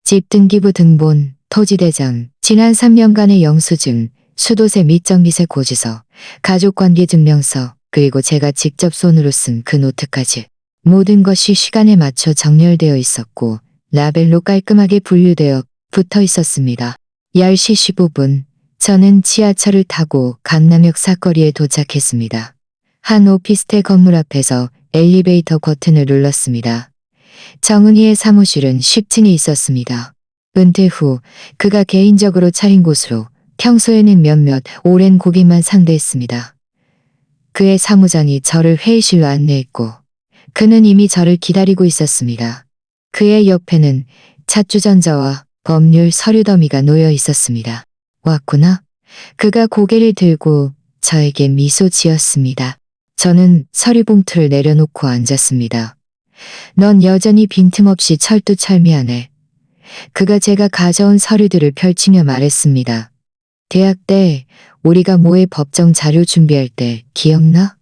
집 등기부 등본, 토지대장, 지난 3년간의 영수증, 수도세 및 전기세 고지서, 가족관계증명서, 그리고 제가 직접 손으로 쓴 그 노트까지. 모든 것이 시간에 맞춰 정렬되어 있었고 라벨로 깔끔하게 분류되어 붙어 있었습니다. 10시 15분 저는 지하철을 타고 강남역 사거리에 도착했습니다. 한 오피스텔 건물 앞에서 엘리베이터 버튼을 눌렀습니다. 정은희의 사무실은 10층에 있었습니다. 은퇴 후 그가 개인적으로 차린 곳으로 평소에는 몇몇 오랜 고객만 상대했습니다. 그의 사무장이 저를 회의실로 안내했고 그는 이미 저를 기다리고 있었습니다. 그의 옆에는 차주전자와 법률 서류 더미가 놓여 있었습니다. 왔구나. 그가 고개를 들고 저에게 미소 지었습니다. 저는 서류 봉투를 내려놓고 앉았습니다. 넌 여전히 빈틈없이 철두철미하네. 그가 제가 가져온 서류들을 펼치며 말했습니다. 대학 때 우리가 모의 법정 자료 준비할 때 기억나?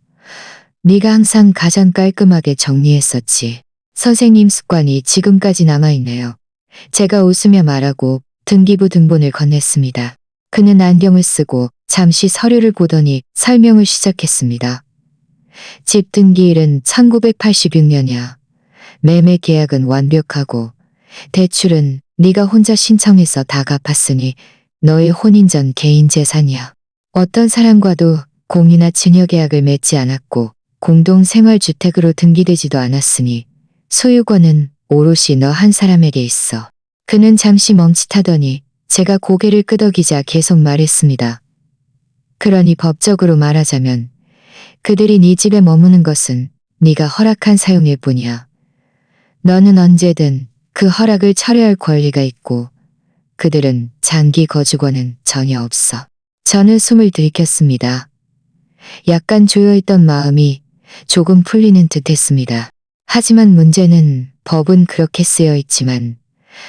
네가 항상 가장 깔끔하게 정리했었지. 선생님 습관이 지금까지 남아있네요. 제가 웃으며 말하고 등기부 등본을 건넸습니다. 그는 안경을 쓰고 잠시 서류를 보더니 설명을 시작했습니다. 집 등기일은 1986년이야. 매매 계약은 완벽하고 대출은 네가 혼자 신청해서 다 갚았으니 너의 혼인 전 개인 재산이야. 어떤 사람과도 공이나 증여 계약을 맺지 않았고 공동생활주택으로 등기되지도 않았으니 소유권은 오롯이 너 한 사람에게 있어. 그는 잠시 멈칫하더니 제가 고개를 끄덕이자 계속 말했습니다. 그러니 법적으로 말하자면 그들이 네 집에 머무는 것은 네가 허락한 사용일 뿐이야. 너는 언제든 그 허락을 철회할 권리가 있고 그들은 장기 거주권은 전혀 없어. 저는 숨을 들이켰습니다. 약간 조여있던 마음이 조금 풀리는 듯 했습니다. 하지만 문제는 법은 그렇게 쓰여 있지만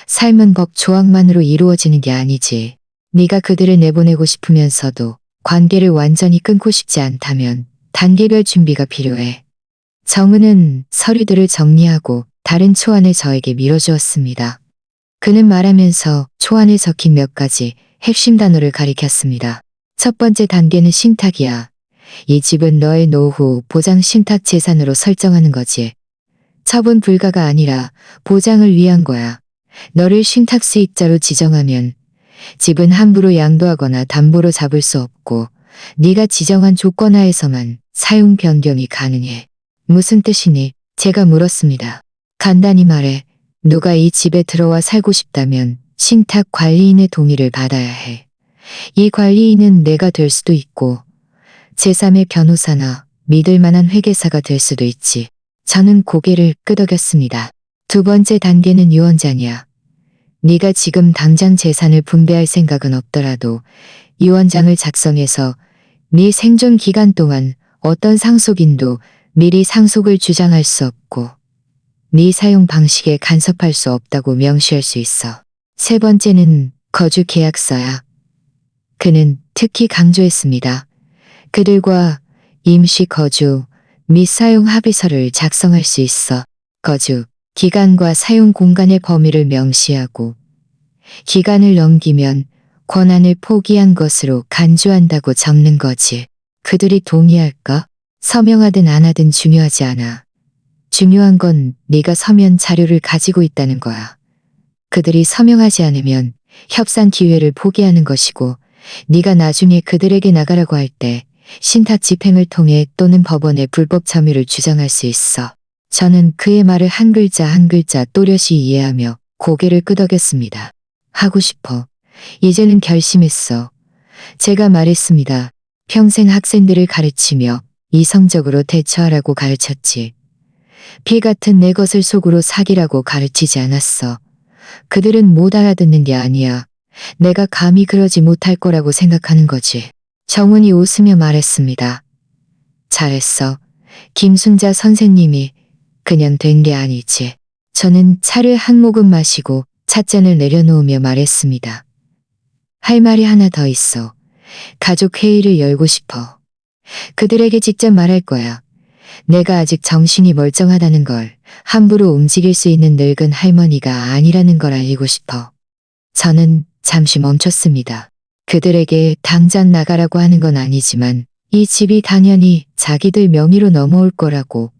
삶은 법 조항만으로 이루어지는 게 아니지. 네가 그들을 내보내고 싶으면서도 관계를 완전히 끊고 싶지 않다면 단계별 준비가 필요해. 정은은 서류들을 정리하고 다른 초안을 저에게 밀어주었습니다. 그는 말하면서 초안에 적힌 몇 가지 핵심 단어를 가리켰습니다. 첫 번째 단계는 신탁이야. 이 집은 너의 노후 보장 신탁 재산으로 설정하는 거지. 처분 불가가 아니라 보장을 위한 거야. 너를 신탁 수익자로 지정하면 집은 함부로 양도하거나 담보로 잡을 수 없고 네가 지정한 조건 하에서만 사용 변경이 가능해. 무슨 뜻이니? 제가 물었습니다. 간단히 말해 누가 이 집에 들어와 살고 싶다면 신탁 관리인의 동의를 받아야 해. 이 관리인은 내가 될 수도 있고 제3의 변호사나 믿을 만한 회계사가 될 수도 있지. 저는 고개를 끄덕였습니다. 두 번째 단계는 유언장이야. 네가 지금 당장 재산을 분배할 생각은 없더라도 유언장을 작성해서 네 생존 기간 동안 어떤 상속인도 미리 상속을 주장할 수 없고 네 사용 방식에 간섭할 수 없다고 명시할 수 있어. 세 번째는 거주 계약서야. 그는 특히 강조했습니다. 그들과 임시 거주 및 사용 합의서를 작성할 수 있어. 거주 기간과 사용 공간의 범위를 명시하고 기간을 넘기면 권한을 포기한 것으로 간주한다고 적는 거지. 그들이 동의할까? 서명하든 안 하든 중요하지 않아. 중요한 건 네가 서면 자료를 가지고 있다는 거야. 그들이 서명하지 않으면 협상 기회를 포기하는 것이고 네가 나중에 그들에게 나가라고 할 때 신탁 집행을 통해 또는 법원에 불법 점유를 주장할 수 있어. 저는 그의 말을 한 글자 한 글자 또렷이 이해하며 고개를 끄덕였습니다. 하고 싶어. 이제는 결심했어. 제가 말했습니다. 평생 학생들을 가르치며 이성적으로 대처하라고 가르쳤지. 피 같은 내 것을 속으로 사기라고 가르치지 않았어. 그들은 못 알아듣는 게 아니야. 내가 감히 그러지 못할 거라고 생각하는 거지. 정은이 웃으며 말했습니다. 잘했어. 김순자 선생님이 그냥 된 게 아니지. 저는 차를 한 모금 마시고 찻잔을 내려놓으며 말했습니다. 할 말이 하나 더 있어. 가족 회의를 열고 싶어. 그들에게 직접 말할 거야. 내가 아직 정신이 멀쩡하다는 걸, 함부로 움직일 수 있는 늙은 할머니가 아니라는 걸 알리고 싶어. 저는 잠시 멈췄습니다. 그들에게 당장 나가라고 하는 건 아니지만 이 집이 당연히 자기들 명의로 넘어올 거라고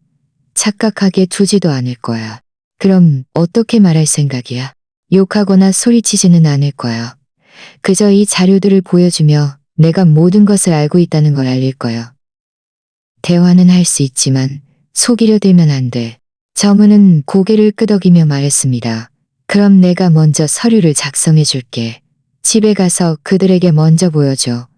착각하게 두지도 않을 거야. 그럼 어떻게 말할 생각이야? 욕하거나 소리치지는 않을 거야. 그저 이 자료들을 보여주며 내가 모든 것을 알고 있다는 걸 알릴 거야. 대화는 할 수 있지만 속이려 들면 안 돼. 정은은 고개를 끄덕이며 말했습니다. 그럼 내가 먼저 서류를 작성해 줄게. 집에 가서 그들에게 먼저 보여줘.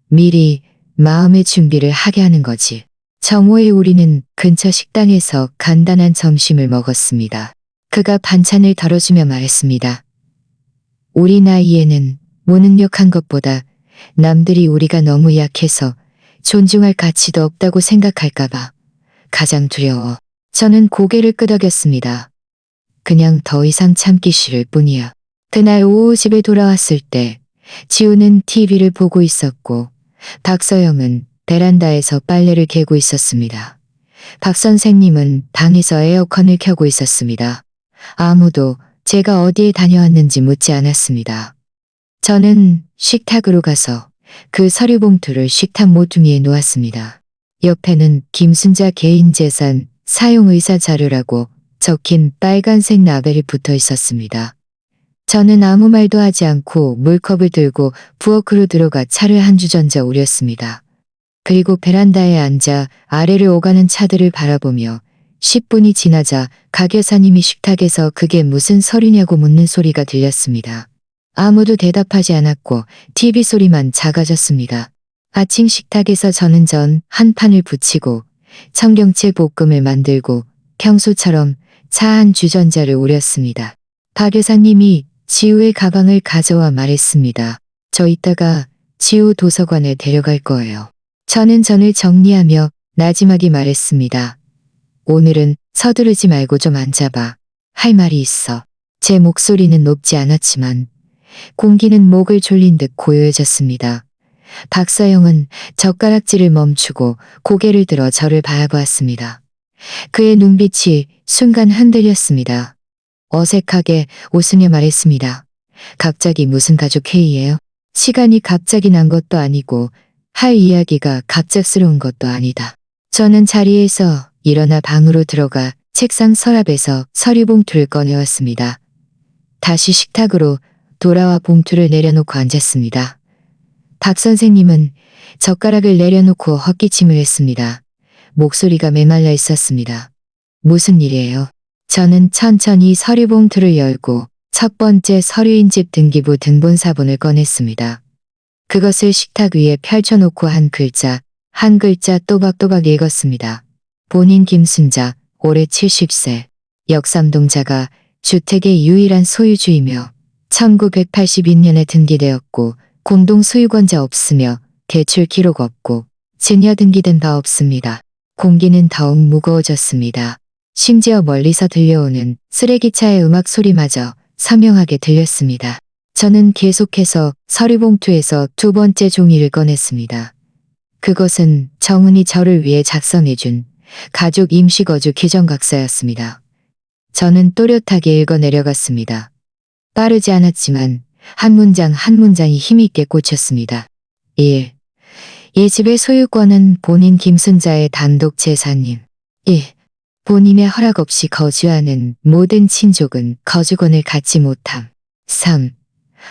미리 마음의 준비를 하게 하는 거지. 정오에 우리는 근처 식당에서 간단한 점심을 먹었습니다. 그가 반찬을 덜어주며 말했습니다. 우리 나이에는 무능력한 것보다 남들이 우리가 너무 약해서 존중할 가치도 없다고 생각할까봐 가장 두려워. 저는 고개를 끄덕였습니다. 그냥 더 이상 참기 싫을 뿐이야. 그날 오후 집에 돌아왔을 때 지우는 TV를 보고 있었고 박서영은 베란다에서 빨래를 개고 있었습니다. 박 선생님은 방에서 에어컨을 켜고 있었습니다. 아무도 제가 어디에 다녀왔는지 묻지 않았습니다. 저는 식탁으로 가서 그 서류 봉투를 식탁 모퉁이에 놓았습니다. 옆에는 김순자 개인재산 사용의사 자료라고 적힌 빨간색 라벨이 붙어 있었습니다. 저는 아무 말도 하지 않고 물컵을 들고 부엌으로 들어가 차를 한 주 전자 우렸습니다. 그리고 베란다에 앉아 아래를 오가는 차들을 바라보며 10분이 지나자 박 여사님이 식탁에서 그게 무슨 소리냐고 묻는 소리가 들렸습니다. 아무도 대답하지 않았고 TV 소리만 작아졌습니다. 아침 식탁에서 저는 전 한 판을 부치고 청경채 볶음을 만들고 평소처럼 차 한 주전자를 우렸습니다. 박 여사님이 지우의 가방을 가져와 말했습니다. 저 이따가 지우 도서관에 데려갈 거예요. 저는 전을 정리하며 나지막이 말했습니다. 오늘은 서두르지 말고 좀 앉아봐. 할 말이 있어. 제 목소리는 높지 않았지만 공기는 목을 졸린 듯 고요해졌습니다. 박서영은 젓가락질을 멈추고 고개를 들어 저를 바라보았습니다. 그의 눈빛이 순간 흔들렸습니다. 어색하게 웃으며 말했습니다. 갑자기 무슨 가족 회의예요? 시간이 갑자기 난 것도 아니고 할 이야기가 갑작스러운 것도 아니다. 저는 자리에서 일어나 방으로 들어가 책상 서랍에서 서류 봉투를 꺼내왔습니다. 다시 식탁으로 돌아와 봉투를 내려놓고 앉았습니다. 박 선생님은 젓가락을 내려놓고 헛기침을 했습니다. 목소리가 메말라 있었습니다. 무슨 일이에요? 저는 천천히 서류 봉투를 열고 첫 번째 서류인집 등기부 등본사본을 꺼냈습니다. 그것을 식탁 위에 펼쳐놓고 한 글자 또박또박 읽었습니다. 본인 김순자, 올해 70세, 역삼동자가 주택의 유일한 소유주이며 1982년에 등기되었고 공동 소유권자 없으며 대출 기록 없고 증여 등기된 바 없습니다. 공기는 더욱 무거워졌습니다. 심지어 멀리서 들려오는 쓰레기차의 음악 소리마저 선명하게 들렸습니다. 저는 계속해서 서류봉투에서 두 번째 종이를 꺼냈습니다. 그것은 정은이 저를 위해 작성해준 가족 임시거주 규정각서였습니다. 저는 또렷하게 읽어 내려갔습니다. 빠르지 않았지만 한 문장 한 문장이 힘있게 꽂혔습니다. 1. 이 집의 소유권은 본인 김순자의 단독 재산임. 2. 본인의 허락 없이 거주하는 모든 친족은 거주권을 갖지 못함. 3.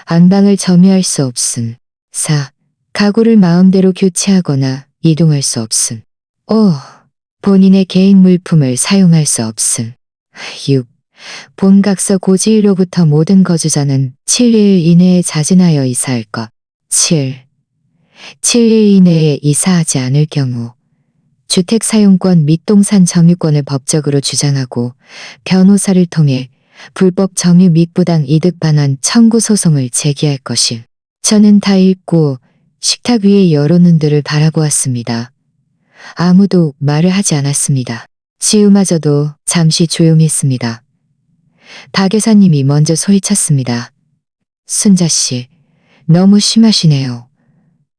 안방을 점유할 수 없음. 4. 가구를 마음대로 교체하거나 이동할 수 없음. 5. 본인의 개인 물품을 사용할 수 없음. 6. 본각서 고지일로부터 모든 거주자는 7일 이내에 자진하여 이사할 것. 7. 7일 이내에 이사하지 않을 경우 주택 사용권 및 동산 점유권을 법적으로 주장하고 변호사를 통해 불법 점유 및 부당 이득 반환 청구 소송을 제기할 것임. 저는 다 읽고 식탁 위에 여러 눈들을 바라보았습니다. 아무도 말을 하지 않았습니다. 지우마저도 잠시 조용했습니다. 박 여사님이 먼저 소리쳤습니다. 순자 씨, 너무 심하시네요.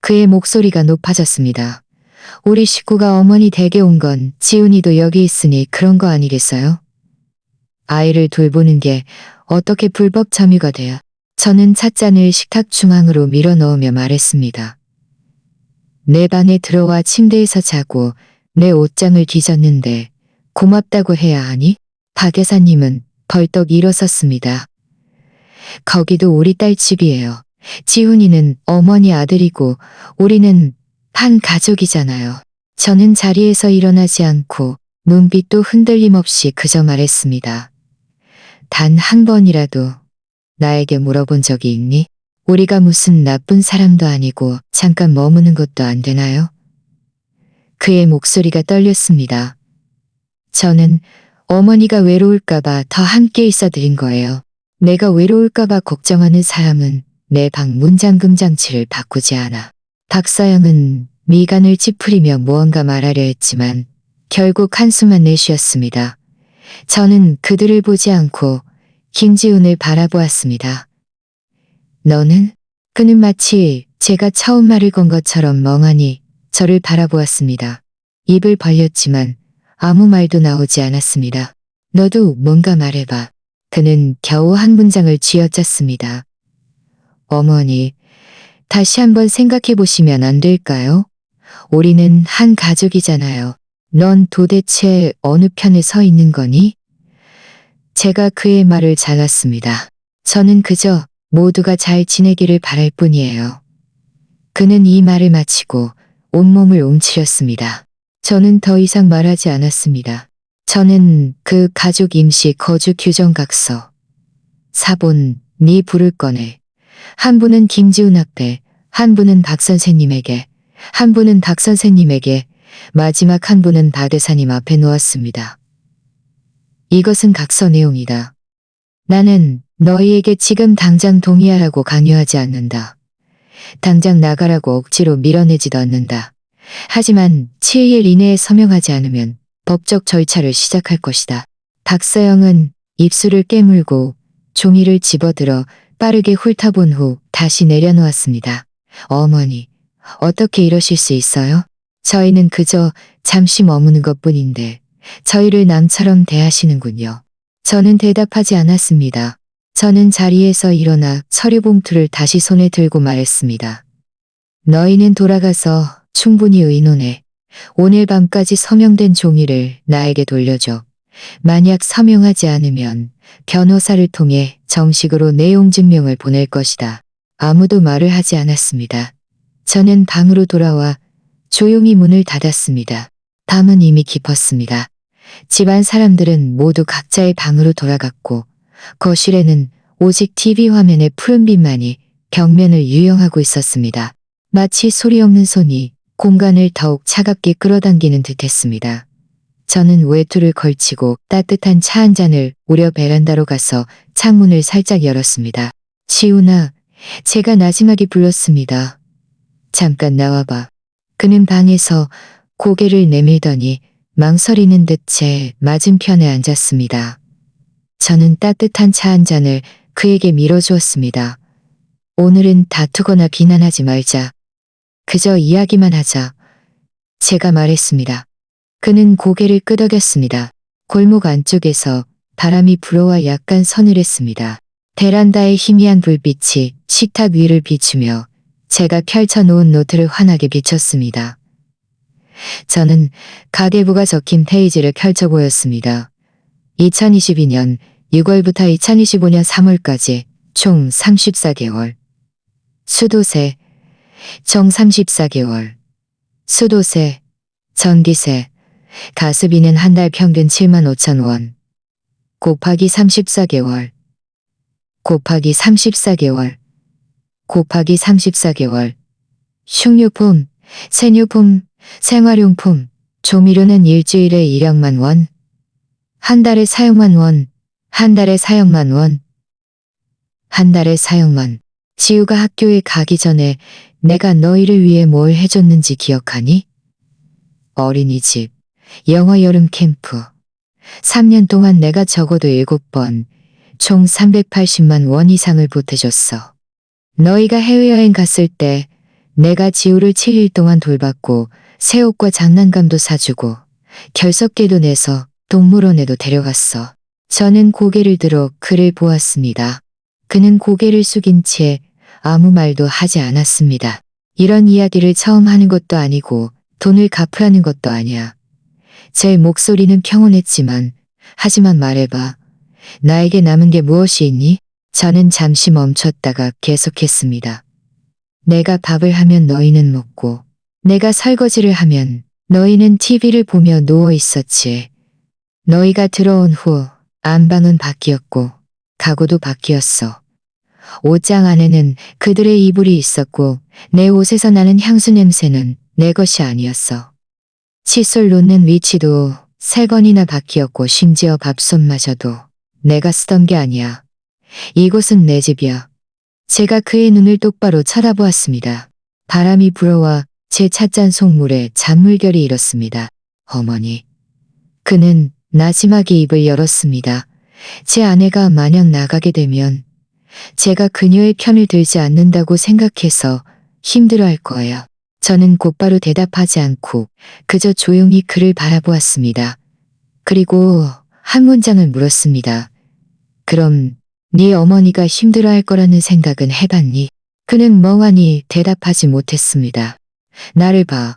그의 목소리가 높아졌습니다. 우리 식구가 어머니 댁에 온 건 지훈이도 여기 있으니 그런 거 아니겠어요? 아이를 돌보는 게 어떻게 불법 점유가 돼요? 저는 찻잔을 식탁 중앙으로 밀어 넣으며 말했습니다. 내 방에 들어와 침대에서 자고 내 옷장을 뒤졌는데 고맙다고 해야 하니? 박 여사님은 벌떡 일어섰습니다. 거기도 우리 딸 집이에요. 지훈이는 어머니 아들이고 우리는 한 가족이잖아요. 저는 자리에서 일어나지 않고 눈빛도 흔들림 없이 그저 말했습니다. 단 한 번이라도 나에게 물어본 적이 있니? 우리가 무슨 나쁜 사람도 아니고 잠깐 머무는 것도 안 되나요? 그의 목소리가 떨렸습니다. 저는 어머니가 외로울까봐 더 함께 있어 드린 거예요. 내가 외로울까봐 걱정하는 사람은 내 방 문잠금 장치를 바꾸지 않아. 박서영은 미간을 찌푸리며 무언가 말하려 했지만 결국 한숨만 내쉬었습니다. 저는 그들을 보지 않고 김지훈을 바라보았습니다. 너는? 그는 마치 제가 처음 말을 건 것처럼 멍하니 저를 바라보았습니다. 입을 벌렸지만 아무 말도 나오지 않았습니다. 너도 뭔가 말해봐. 그는 겨우 한 문장을 쥐어짰습니다. 어머니, 다시 한번 생각해 보시면 안 될까요? 우리는 한 가족이잖아요. 넌 도대체 어느 편에 서 있는 거니? 제가 그의 말을 잘랐습니다. 저는 그저 모두가 잘 지내기를 바랄 뿐이에요. 그는 이 말을 마치고 온몸을 움츠렸습니다. 저는 더 이상 말하지 않았습니다. 저는 그 가족 임시 거주 규정각서 사본 네 불을 꺼내 한 분은 김지훈 앞에, 한 분은 박 선생님에게, 한 분은 박 선생님에게, 마지막 한 분은 박 여사님 앞에 놓았습니다. 이것은 각서 내용이다. 나는 너희에게 지금 당장 동의하라고 강요하지 않는다. 당장 나가라고 억지로 밀어내지도 않는다. 하지만 7일 이내에 서명하지 않으면 법적 절차를 시작할 것이다. 박서영은 입술을 깨물고 종이를 집어들어 빠르게 훑어본 후 다시 내려놓았습니다. 어머니, 어떻게 이러실 수 있어요? 저희는 그저 잠시 머무는 것뿐인데 저희를 남처럼 대하시는군요. 저는 대답하지 않았습니다. 저는 자리에서 일어나 서류 봉투를 다시 손에 들고 말했습니다. 너희는 돌아가서 충분히 의논해. 오늘 밤까지 서명된 종이를 나에게 돌려줘. 만약 서명하지 않으면 변호사를 통해 정식으로 내용 증명을 보낼 것이다. 아무도 말을 하지 않았습니다. 저는 방으로 돌아와 조용히 문을 닫았습니다. 밤은 이미 깊었습니다. 집안 사람들은 모두 각자의 방으로 돌아갔고 거실에는 오직 TV 화면의 푸른빛만이 벽면을 유영하고 있었습니다. 마치 소리 없는 손이 공간을 더욱 차갑게 끌어당기는 듯했습니다. 저는 외투를 걸치고 따뜻한 차 한 잔을 우려 베란다로 가서 창문을 살짝 열었습니다. 지훈아, 제가 나지막이 불렀습니다. 잠깐 나와봐. 그는 방에서 고개를 내밀더니 망설이는 듯 제 맞은편에 앉았습니다. 저는 따뜻한 차 한 잔을 그에게 밀어주었습니다. 오늘은 다투거나 비난하지 말자. 그저 이야기만 하자. 제가 말했습니다. 그는 고개를 끄덕였습니다. 골목 안쪽에서 바람이 불어와 약간 서늘했습니다. 베란다의 희미한 불빛이 식탁 위를 비추며 제가 펼쳐놓은 노트를 환하게 비췄습니다. 저는 가계부가 적힌 페이지를 펼쳐 보였습니다. 2022년 6월부터 2025년 3월까지 총 34개월. 수도세, 총 34개월. 수도세, 전기세, 가스비는 한 달 평균 75,000원. 곱하기 34개월. 곱하기 34개월. 곱하기 34개월. 식료품, 생유품, 생활용품, 조미료는 일주일에 1억만 원. 한 달에 사용만 원. 한 달에 사용만 원. 한 달에 사용만. 지우가 학교에 가기 전에 내가 너희를 위해 뭘 해줬는지 기억하니? 어린이집, 영어 여름 캠프. 3년 동안 내가 적어도 7번, 총 380만 원 이상을 보태줬어. 너희가 해외여행 갔을 때 내가 지우를 7일 동안 돌봤고 새 옷과 장난감도 사주고 결석계도 내서 동물원에도 데려갔어. 저는 고개를 들어 그를 보았습니다. 그는 고개를 숙인 채 아무 말도 하지 않았습니다. 이런 이야기를 처음 하는 것도 아니고 돈을 갚으라는 것도 아니야. 제 목소리는 평온했지만 하지만 말해봐. 나에게 남은 게 무엇이 있니? 저는 잠시 멈췄다가 계속했습니다. 내가 밥을 하면 너희는 먹고 내가 설거지를 하면 너희는 TV를 보며 누워 있었지. 너희가 들어온 후 안방은 바뀌었고 가구도 바뀌었어. 옷장 안에는 그들의 이불이 있었고 내 옷에서 나는 향수 냄새는 내 것이 아니었어. 칫솔 놓는 위치도 3번이나 바뀌었고 심지어 밥솥마저도 내가 쓰던 게 아니야. 이곳은 내 집이야. 제가 그의 눈을 똑바로 쳐다보았습니다. 바람이 불어와 제 찻잔 속물에 잔물결이 일었습니다. 어머니. 그는 나지막이 입을 열었습니다. 제 아내가 만약 나가게 되면 제가 그녀의 편을 들지 않는다고 생각해서 힘들어할 거예요. 저는 곧바로 대답하지 않고 그저 조용히 그를 바라보았습니다. 그리고 한 문장을 물었습니다. 그럼 네 어머니가 힘들어할 거라는 생각은 해봤니? 그는 멍하니 대답하지 못했습니다. 나를 봐.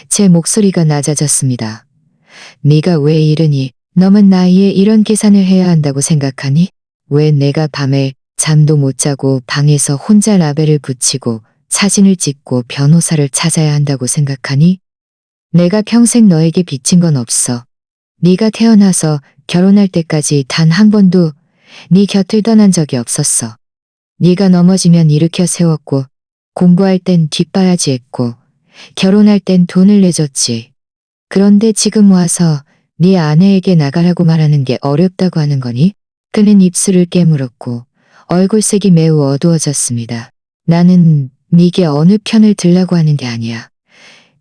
제 목소리가 낮아졌습니다. 네가 왜 이러니? 너만 나이에 이런 계산을 해야 한다고 생각하니? 왜 내가 밤에 잠도 못 자고 방에서 혼자 라벨을 붙이고 사진을 찍고 변호사를 찾아야 한다고 생각하니? 내가 평생 너에게 빚진 건 없어. 네가 태어나서 결혼할 때까지 단 한 번도 네 곁을 떠난 적이 없었어. 네가 넘어지면 일으켜 세웠고 공부할 땐 뒷바라지했고 결혼할 땐 돈을 내줬지. 그런데 지금 와서 네 아내에게 나가라고 말하는 게 어렵다고 하는 거니? 그는 입술을 깨물었고 얼굴색이 매우 어두워졌습니다. 나는 네게 어느 편을 들라고 하는 게 아니야.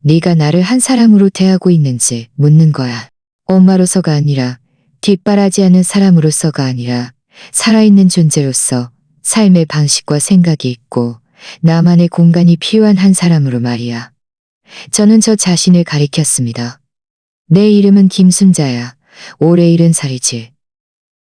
네가 나를 한 사람으로 대하고 있는지 묻는 거야. 엄마로서가 아니라 뒷바라지하는 사람으로서가 아니라 살아있는 존재로서 삶의 방식과 생각이 있고 나만의 공간이 필요한 한 사람으로 말이야. 저는 저 자신을 가리켰습니다. 내 이름은 김순자야. 올해 70살이지.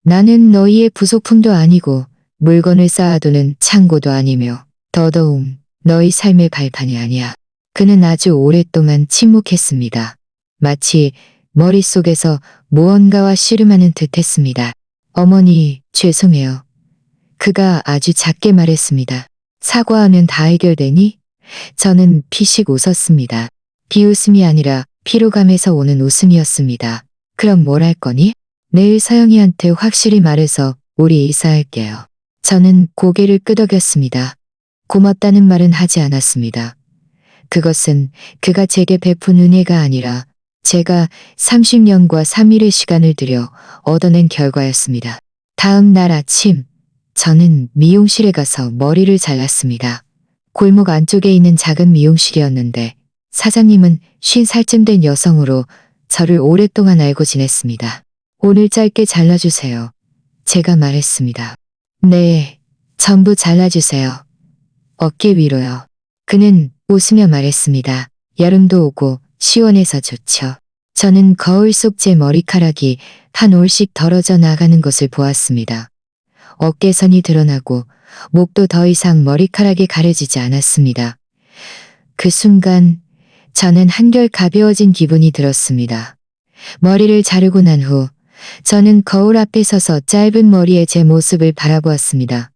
나는 너희의 부속품도 아니고 물건을 쌓아두는 창고도 아니며 더더욱 너희 삶의 발판이 아니야. 그는 아주 오랫동안 침묵했습니다. 마치 머릿속에서 무언가와 씨름하는 듯 했습니다. 어머니, 죄송해요. 그가 아주 작게 말했습니다. 사과하면 다 해결되니? 저는 피식 웃었습니다. 비웃음이 아니라 피로감에서 오는 웃음이었습니다. 그럼 뭘 할 거니? 내일 서영이한테 확실히 말해서 우리 이사할게요. 저는 고개를 끄덕였습니다. 고맙다는 말은 하지 않았습니다. 그것은 그가 제게 베푼 은혜가 아니라 제가 30년과 3일의 시간을 들여 얻어낸 결과였습니다. 다음 날 아침, 저는 미용실에 가서 머리를 잘랐습니다. 골목 안쪽에 있는 작은 미용실이었는데 사장님은 50살쯤 된 여성으로 저를 오랫동안 알고 지냈습니다. 오늘 짧게 잘라주세요. 제가 말했습니다. 네, 전부 잘라주세요. 어깨 위로요. 그는 웃으며 말했습니다. 여름도 오고 시원해서 좋죠. 저는 거울 속 제 머리카락이 한 올씩 덜어져 나가는 것을 보았습니다. 어깨선이 드러나고 목도 더 이상 머리카락이 가려지지 않았습니다. 그 순간 저는 한결 가벼워진 기분이 들었습니다. 머리를 자르고 난 후 저는 거울 앞에 서서 짧은 머리에 제 모습을 바라보았습니다.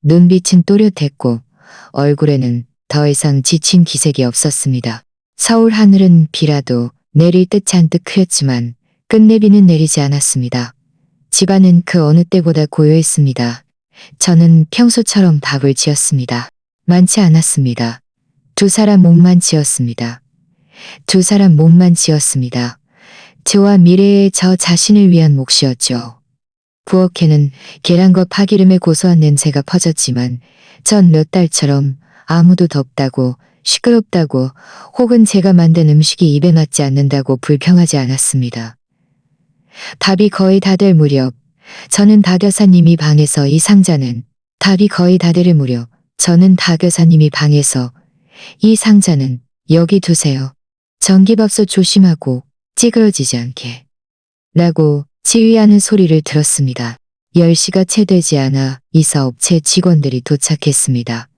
눈빛은 또렷했고 얼굴에는 더 이상 지친 기색이 없었습니다. 서울 하늘은 비라도 내릴 듯 잔뜩 흐렸지만 끝내 비는 내리지 않았습니다. 집안은 그 어느 때보다 고요했습니다. 저는 평소처럼 밥을 지었습니다. 많지 않았습니다. 2사람 몸만 지었습니다. 2사람 몸만 지었습니다. 저와 미래의 저 자신을 위한 몫이었죠. 부엌에는 계란과 파기름의 고소한 냄새가 퍼졌지만 전 몇 달처럼 아무도 덥다고 시끄럽다고 혹은 제가 만든 음식이 입에 맞지 않는다고 불평하지 않았습니다. 밥이 거의 다 될 무렵 저는 박 여사님이 방에서 이 상자는 밥이 거의 다 될 무렵 저는 박 여사님이 방에서 이 상자는 여기 두세요. 전기밥솥 조심하고 찌그러지지 않게 라고 지휘하는 소리를 들었습니다. 10시가 채 되지 않아 이사업체 직원들이 도착했습니다.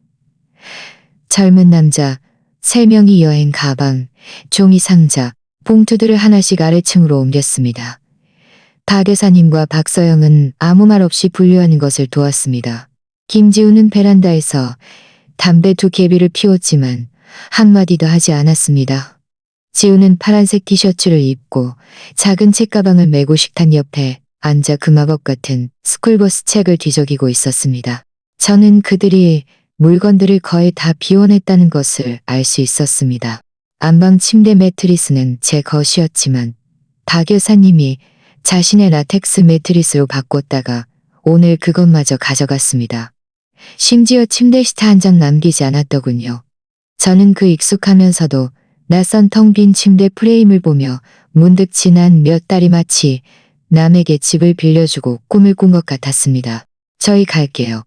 젊은 남자 3명이 여행 가방, 종이 상자, 봉투들을 하나씩 아래층으로 옮겼습니다. 박 여사님과 박서영은 아무 말 없이 분류하는 것을 도왔습니다. 김지우는 베란다에서 담배 2개비를 피웠지만 한마디도 하지 않았습니다. 지우는 파란색 티셔츠를 입고 작은 책가방을 메고 식탁 옆에 앉아 그 마법 같은 스쿨버스 책을 뒤적이고 있었습니다. 저는 그들이 물건들을 거의 다 비워냈다는 것을 알 수 있었습니다. 안방 침대 매트리스는 제 것이었지만 박 여사님이 자신의 라텍스 매트리스로 바꿨다가 오늘 그것마저 가져갔습니다. 심지어 침대 시트 한 장 남기지 않았더군요. 저는 그 익숙하면서도 낯선 텅 빈 침대 프레임을 보며 문득 지난 몇 달이 마치 남에게 집을 빌려주고 꿈을 꾼 것 같았습니다. 저희 갈게요.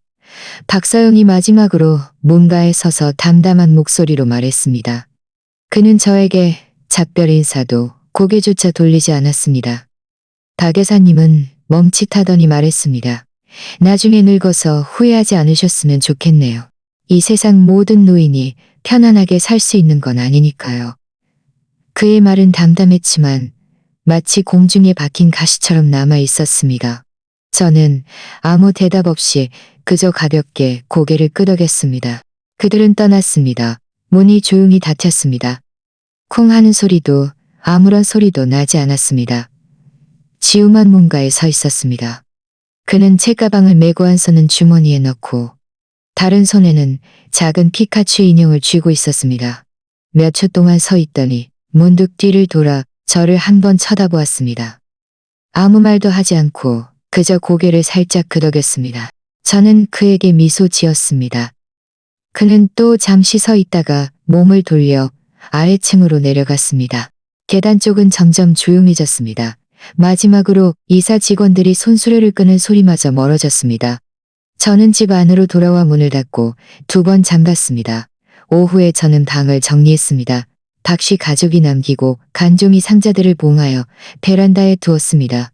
박서영이 마지막으로 문가에 서서 담담한 목소리로 말했습니다. 그는 저에게 작별 인사도 고개조차 돌리지 않았습니다. 박 여사님은 멈칫하더니 말했습니다. 나중에 늙어서 후회하지 않으셨으면 좋겠네요. 이 세상 모든 노인이 편안하게 살 수 있는 건 아니니까요. 그의 말은 담담했지만 마치 공중에 박힌 가시처럼 남아 있었습니다. 저는 아무 대답 없이 그저 가볍게 고개를 끄덕였습니다. 그들은 떠났습니다. 문이 조용히 닫혔습니다. 쿵 하는 소리도 아무런 소리도 나지 않았습니다. 지우만 문가에 서 있었습니다. 그는 책가방을 메고 한 손은 주머니에 넣고 다른 손에는 작은 피카츄 인형을 쥐고 있었습니다. 몇 초 동안 서 있더니 문득 뒤를 돌아 저를 한 번 쳐다보았습니다. 아무 말도 하지 않고 그저 고개를 살짝 끄덕였습니다. 저는 그에게 미소 지었습니다. 그는 또 잠시 서 있다가 몸을 돌려 아래층으로 내려갔습니다. 계단 쪽은 점점 조용해졌습니다. 마지막으로 이사 직원들이 손수레를 끄는 소리마저 멀어졌습니다. 저는 집 안으로 돌아와 문을 닫고 2번 잠갔습니다. 오후에 저는 방을 정리했습니다. 박씨 가족이 남기고 간종이 상자들을 봉하여 베란다에 두었습니다.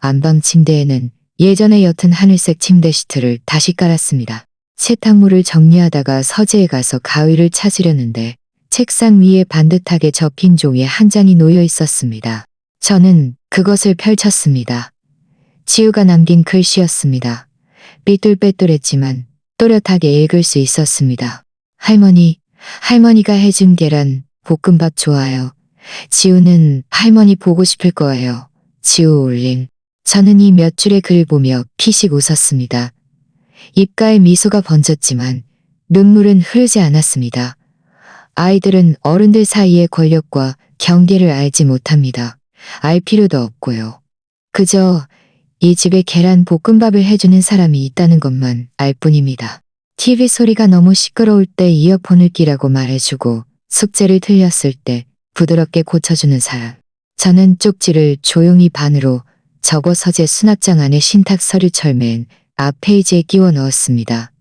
안방 침대에는 예전에 옅은 하늘색 침대 시트를 다시 깔았습니다. 세탁물을 정리하다가 서재에 가서 가위를 찾으려는데 책상 위에 반듯하게 접힌 종이에 한 장이 놓여 있었습니다. 저는 그것을 펼쳤습니다. 지우가 남긴 글씨였습니다. 삐뚤빼뚤했지만 또렷하게 읽을 수 있었습니다. 할머니가 해준 계란, 볶음밥 좋아요. 지우는 할머니 보고 싶을 거예요. 지우 올림. 저는 이 몇 줄의 글을 보며 피식 웃었습니다. 입가에 미소가 번졌지만 눈물은 흐르지 않았습니다. 아이들은 어른들 사이의 권력과 경계를 알지 못합니다. 알 필요도 없고요. 그저 이 집에 계란 볶음밥을 해주는 사람이 있다는 것만 알 뿐입니다. TV 소리가 너무 시끄러울 때 이어폰을 끼라고 말해주고 숙제를 틀렸을 때 부드럽게 고쳐주는 사람. 저는 쪽지를 조용히 반으로 접어 서재 수납장 안에 신탁 서류철 맨 앞 페이지에 끼워 넣었습니다.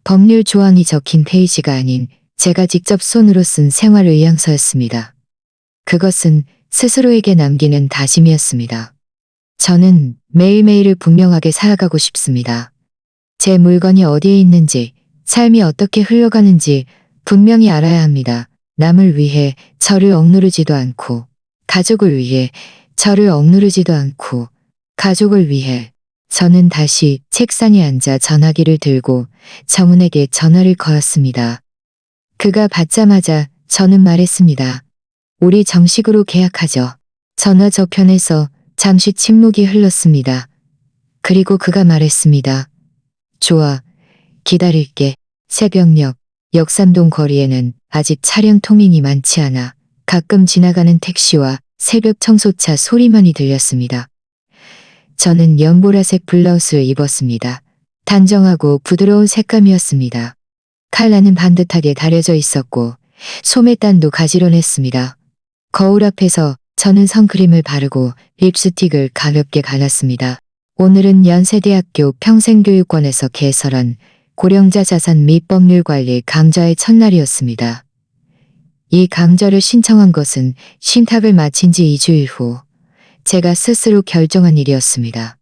법률 조항이 적힌 페이지가 아닌 제가 직접 손으로 쓴 생활의향서였습니다. 그것은 스스로에게 남기는 다짐이었습니다. 저는 매일매일을 분명하게 살아가고 싶습니다. 제 물건이 어디에 있는지, 삶이 어떻게 흘러가는지 분명히 알아야 합니다. 남을 위해 저를 억누르지도 않고, 가족을 위해 저를 억누르지도 않고, 가족을 위해. 저는 다시 책상에 앉아 전화기를 들고 정은에게 전화를 걸었습니다. 그가 받자마자 저는 말했습니다. 우리 정식으로 계약하죠. 전화 저편에서 잠시 침묵이 흘렀습니다. 그리고 그가 말했습니다. 좋아, 기다릴게. 새벽녘 역삼동 거리에는 아직 차량 통행이 많지 않아 가끔 지나가는 택시와 새벽 청소차 소리만이 들렸습니다. 저는 연보라색 블라우스를 입었습니다. 단정하고 부드러운 색감이었습니다. 칼라는 반듯하게 다려져 있었고 소매단도 가지런했습니다. 거울 앞에서 저는 선크림을 바르고 립스틱을 가볍게 발랐습니다. 오늘은 연세대학교 평생교육원에서 개설한 고령자 자산 및 법률 관리 강좌의 첫날이었습니다. 이 강좌를 신청한 것은 신탁을 마친 지 2주일 후 제가 스스로 결정한 일이었습니다.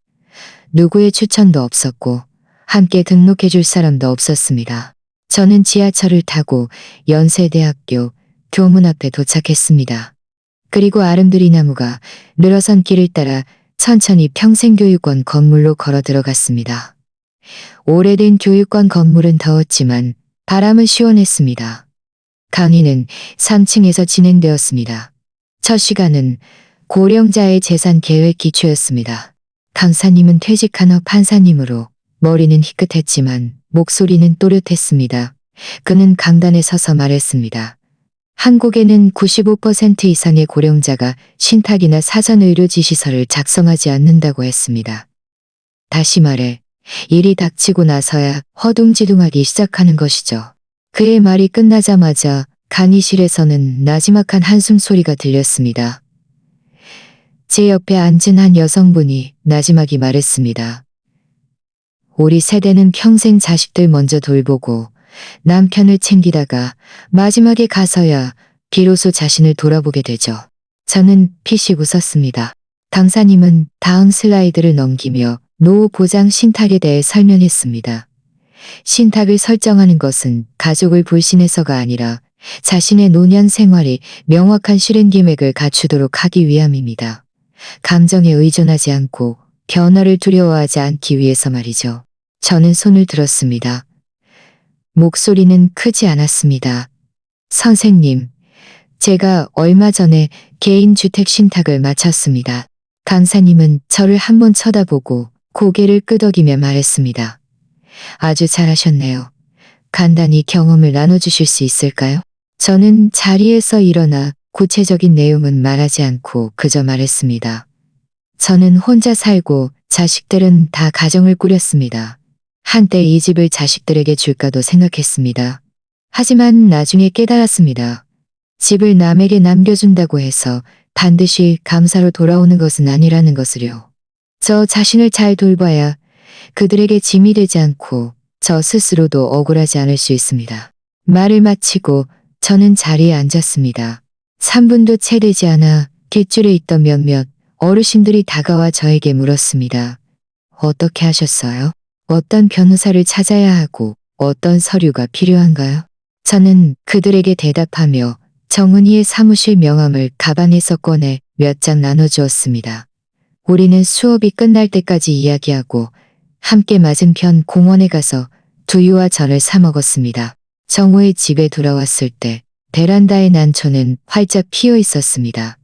누구의 추천도 없었고 함께 등록해 줄 사람도 없었습니다. 저는 지하철을 타고 연세대학교 교문 앞에 도착했습니다. 그리고 아름드리 나무가 늘어선 길을 따라 천천히 평생교육원 건물로 걸어 들어갔습니다. 오래된 교육원 건물은 더웠지만 바람은 시원했습니다. 강의는 3층에서 진행되었습니다. 첫 시간은 고령자의 재산 계획 기초였습니다. 강사님은 퇴직한 후 판사님으로 머리는 희끗했지만 목소리는 또렷했습니다. 그는 강단에 서서 말했습니다. 한국에는 95% 이상의 고령자가 신탁이나 사전의료 지시서를 작성하지 않는다고 했습니다. 다시 말해 일이 닥치고 나서야 허둥지둥하기 시작하는 것이죠. 그의 말이 끝나자마자 강의실에서는 나지막한 한숨 소리가 들렸습니다. 제 옆에 앉은 한 여성분이 나지막이 말했습니다. 우리 세대는 평생 자식들 먼저 돌보고 남편을 챙기다가 마지막에 가서야 비로소 자신을 돌아보게 되죠. 저는 피식 웃었습니다. 강사님은 다음 슬라이드를 넘기며 노후 보장 신탁에 대해 설명했습니다. 신탁을 설정하는 것은 가족을 불신해서가 아니라 자신의 노년 생활이 명확한 실행 계획을 갖추도록 하기 위함입니다. 감정에 의존하지 않고 변화를 두려워하지 않기 위해서 말이죠. 저는 손을 들었습니다. 목소리는 크지 않았습니다. 선생님, 제가 얼마 전에 개인주택 신탁을 마쳤습니다. 강사님은 저를 한번 쳐다보고 고개를 끄덕이며 말했습니다. 아주 잘하셨네요. 간단히 경험을 나눠주실 수 있을까요? 저는 자리에서 일어나 구체적인 내용은 말하지 않고 그저 말했습니다. 저는 혼자 살고 자식들은 다 가정을 꾸렸습니다. 한때 이 집을 자식들에게 줄까도 생각했습니다. 하지만 나중에 깨달았습니다. 집을 남에게 남겨준다고 해서 반드시 감사로 돌아오는 것은 아니라는 것을요. 저 자신을 잘 돌봐야 그들에게 짐이 되지 않고 저 스스로도 억울하지 않을 수 있습니다. 말을 마치고 저는 자리에 앉았습니다. 3분도 채 되지 않아 뒷줄에 있던 몇몇 어르신들이 다가와 저에게 물었습니다. 어떻게 하셨어요? 어떤 변호사를 찾아야 하고 어떤 서류가 필요한가요? 저는 그들에게 대답하며 정은이의 사무실 명함을 가방에서 꺼내 몇 장 나눠주었습니다. 우리는 수업이 끝날 때까지 이야기하고 함께 맞은편 공원에 가서 두유와 전을 사 먹었습니다. 정호의 집에 돌아왔을 때 베란다의 난초는 활짝 피어 있었습니다.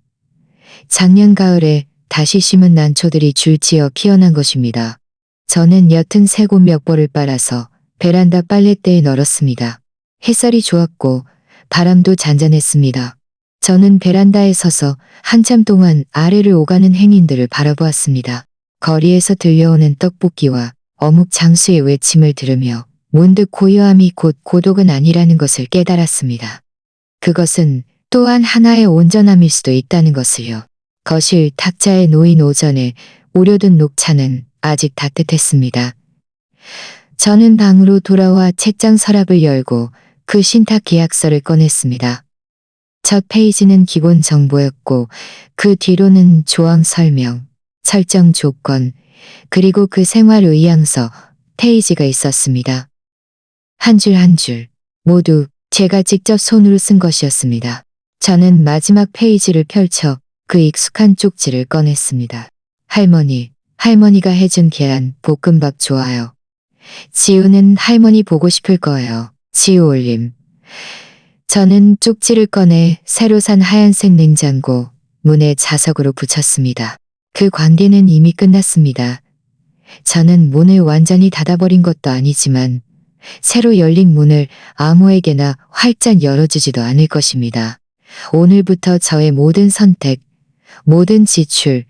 작년 가을에 다시 심은 난초들이 줄지어 피어난 것입니다. 저는 옅은 새고 몇 벌을 빨아서 베란다 빨랫대에 널었습니다. 햇살이 좋았고 바람도 잔잔했습니다. 저는 베란다에 서서 한참 동안 아래를 오가는 행인들을 바라보았습니다. 거리에서 들려오는 떡볶이와 어묵 장수의 외침을 들으며 문득 고요함이 곧 고독은 아니라는 것을 깨달았습니다. 그것은 또한 하나의 온전함일 수도 있다는 것을요. 거실 탁자에 놓인 오전에 우려둔 녹차는 아직 따뜻했습니다. 저는 방으로 돌아와 책장 서랍을 열고 그 신탁 계약서를 꺼냈습니다. 첫 페이지는 기본 정보였고 그 뒤로는 조항 설명, 설정 조건, 그리고 그 생활 의향서 페이지가 있었습니다. 한 줄 한 줄 모두 제가 직접 손으로 쓴 것이었습니다. 저는 마지막 페이지를 펼쳐 그 익숙한 쪽지를 꺼냈습니다. 할머니가 해준 계란 볶음밥 좋아요. 지우는 할머니 보고 싶을 거예요. 지우 올림. 저는 쪽지를 꺼내 새로 산 하얀색 냉장고 문에 자석으로 붙였습니다. 그 관계는 이미 끝났습니다. 저는 문을 완전히 닫아버린 것도 아니지만 새로 열린 문을 아무에게나 활짝 열어주지도 않을 것입니다. 오늘부터 저의 모든 선택, 모든 지출,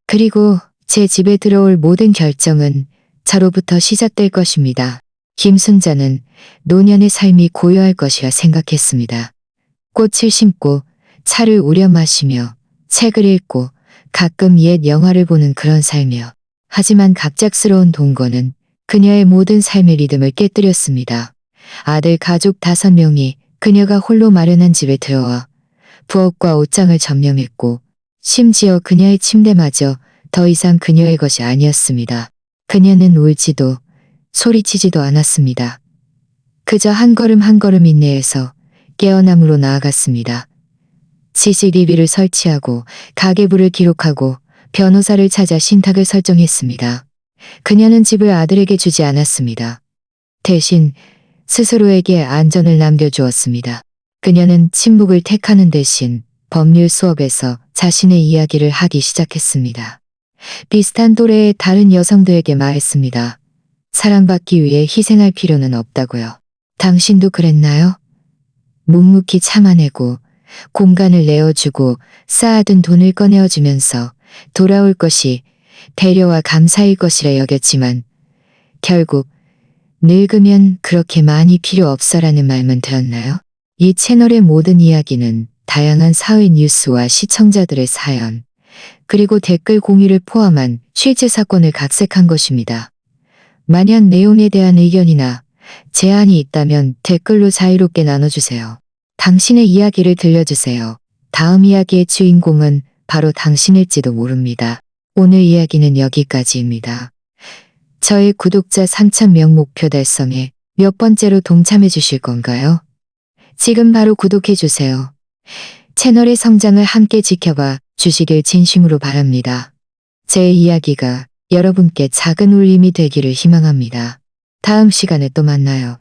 그리고 제 집에 들어올 모든 결정은 저로부터 시작될 것입니다. 김순자는 노년의 삶이 고요할 것이라 생각했습니다. 꽃을 심고 차를 우려 마시며 책을 읽고 가끔 옛 영화를 보는 그런 삶이요. 하지만 갑작스러운 동거는 그녀의 모든 삶의 리듬을 깨뜨렸습니다. 아들 가족 5명이 그녀가 홀로 마련한 집에 들어와 부엌과 옷장을 점령했고 심지어 그녀의 침대마저 더 이상 그녀의 것이 아니었습니다. 그녀는 울지도 소리치지도 않았습니다. 그저 한 걸음 한 걸음 인내해서 깨어남으로 나아갔습니다. CCTV를 설치하고 가계부를 기록하고 변호사를 찾아 신탁을 설정했습니다. 그녀는 집을 아들에게 주지 않았습니다. 대신 스스로에게 안전을 남겨주었습니다. 그녀는 침묵을 택하는 대신 법률 수업에서 자신의 이야기를 하기 시작했습니다. 비슷한 또래의 다른 여성들에게 말했습니다. 사랑받기 위해 희생할 필요는 없다고요. 당신도 그랬나요? 묵묵히 참아내고 공간을 내어주고 쌓아둔 돈을 꺼내어주면서 돌아올 것이 배려와 감사일 것이라 여겼지만 결국 늙으면 그렇게 많이 필요 없어라는 말만 들었나요? 이 채널의 모든 이야기는 다양한 사회 뉴스와 시청자들의 사연, 그리고 댓글 공유를 포함한 실제 사건을 각색한 것입니다. 만약 내용에 대한 의견이나 제안이 있다면 댓글로 자유롭게 나눠주세요. 당신의 이야기를 들려주세요. 다음 이야기의 주인공은 바로 당신일지도 모릅니다. 오늘 이야기는 여기까지입니다. 저의 구독자 3,000명 목표 달성에 몇 번째로 동참해 주실 건가요? 지금 바로 구독해 주세요. 채널의 성장을 함께 지켜봐 주시길 진심으로 바랍니다. 제 이야기가 여러분께 작은 울림이 되기를 희망합니다. 다음 시간에 또 만나요.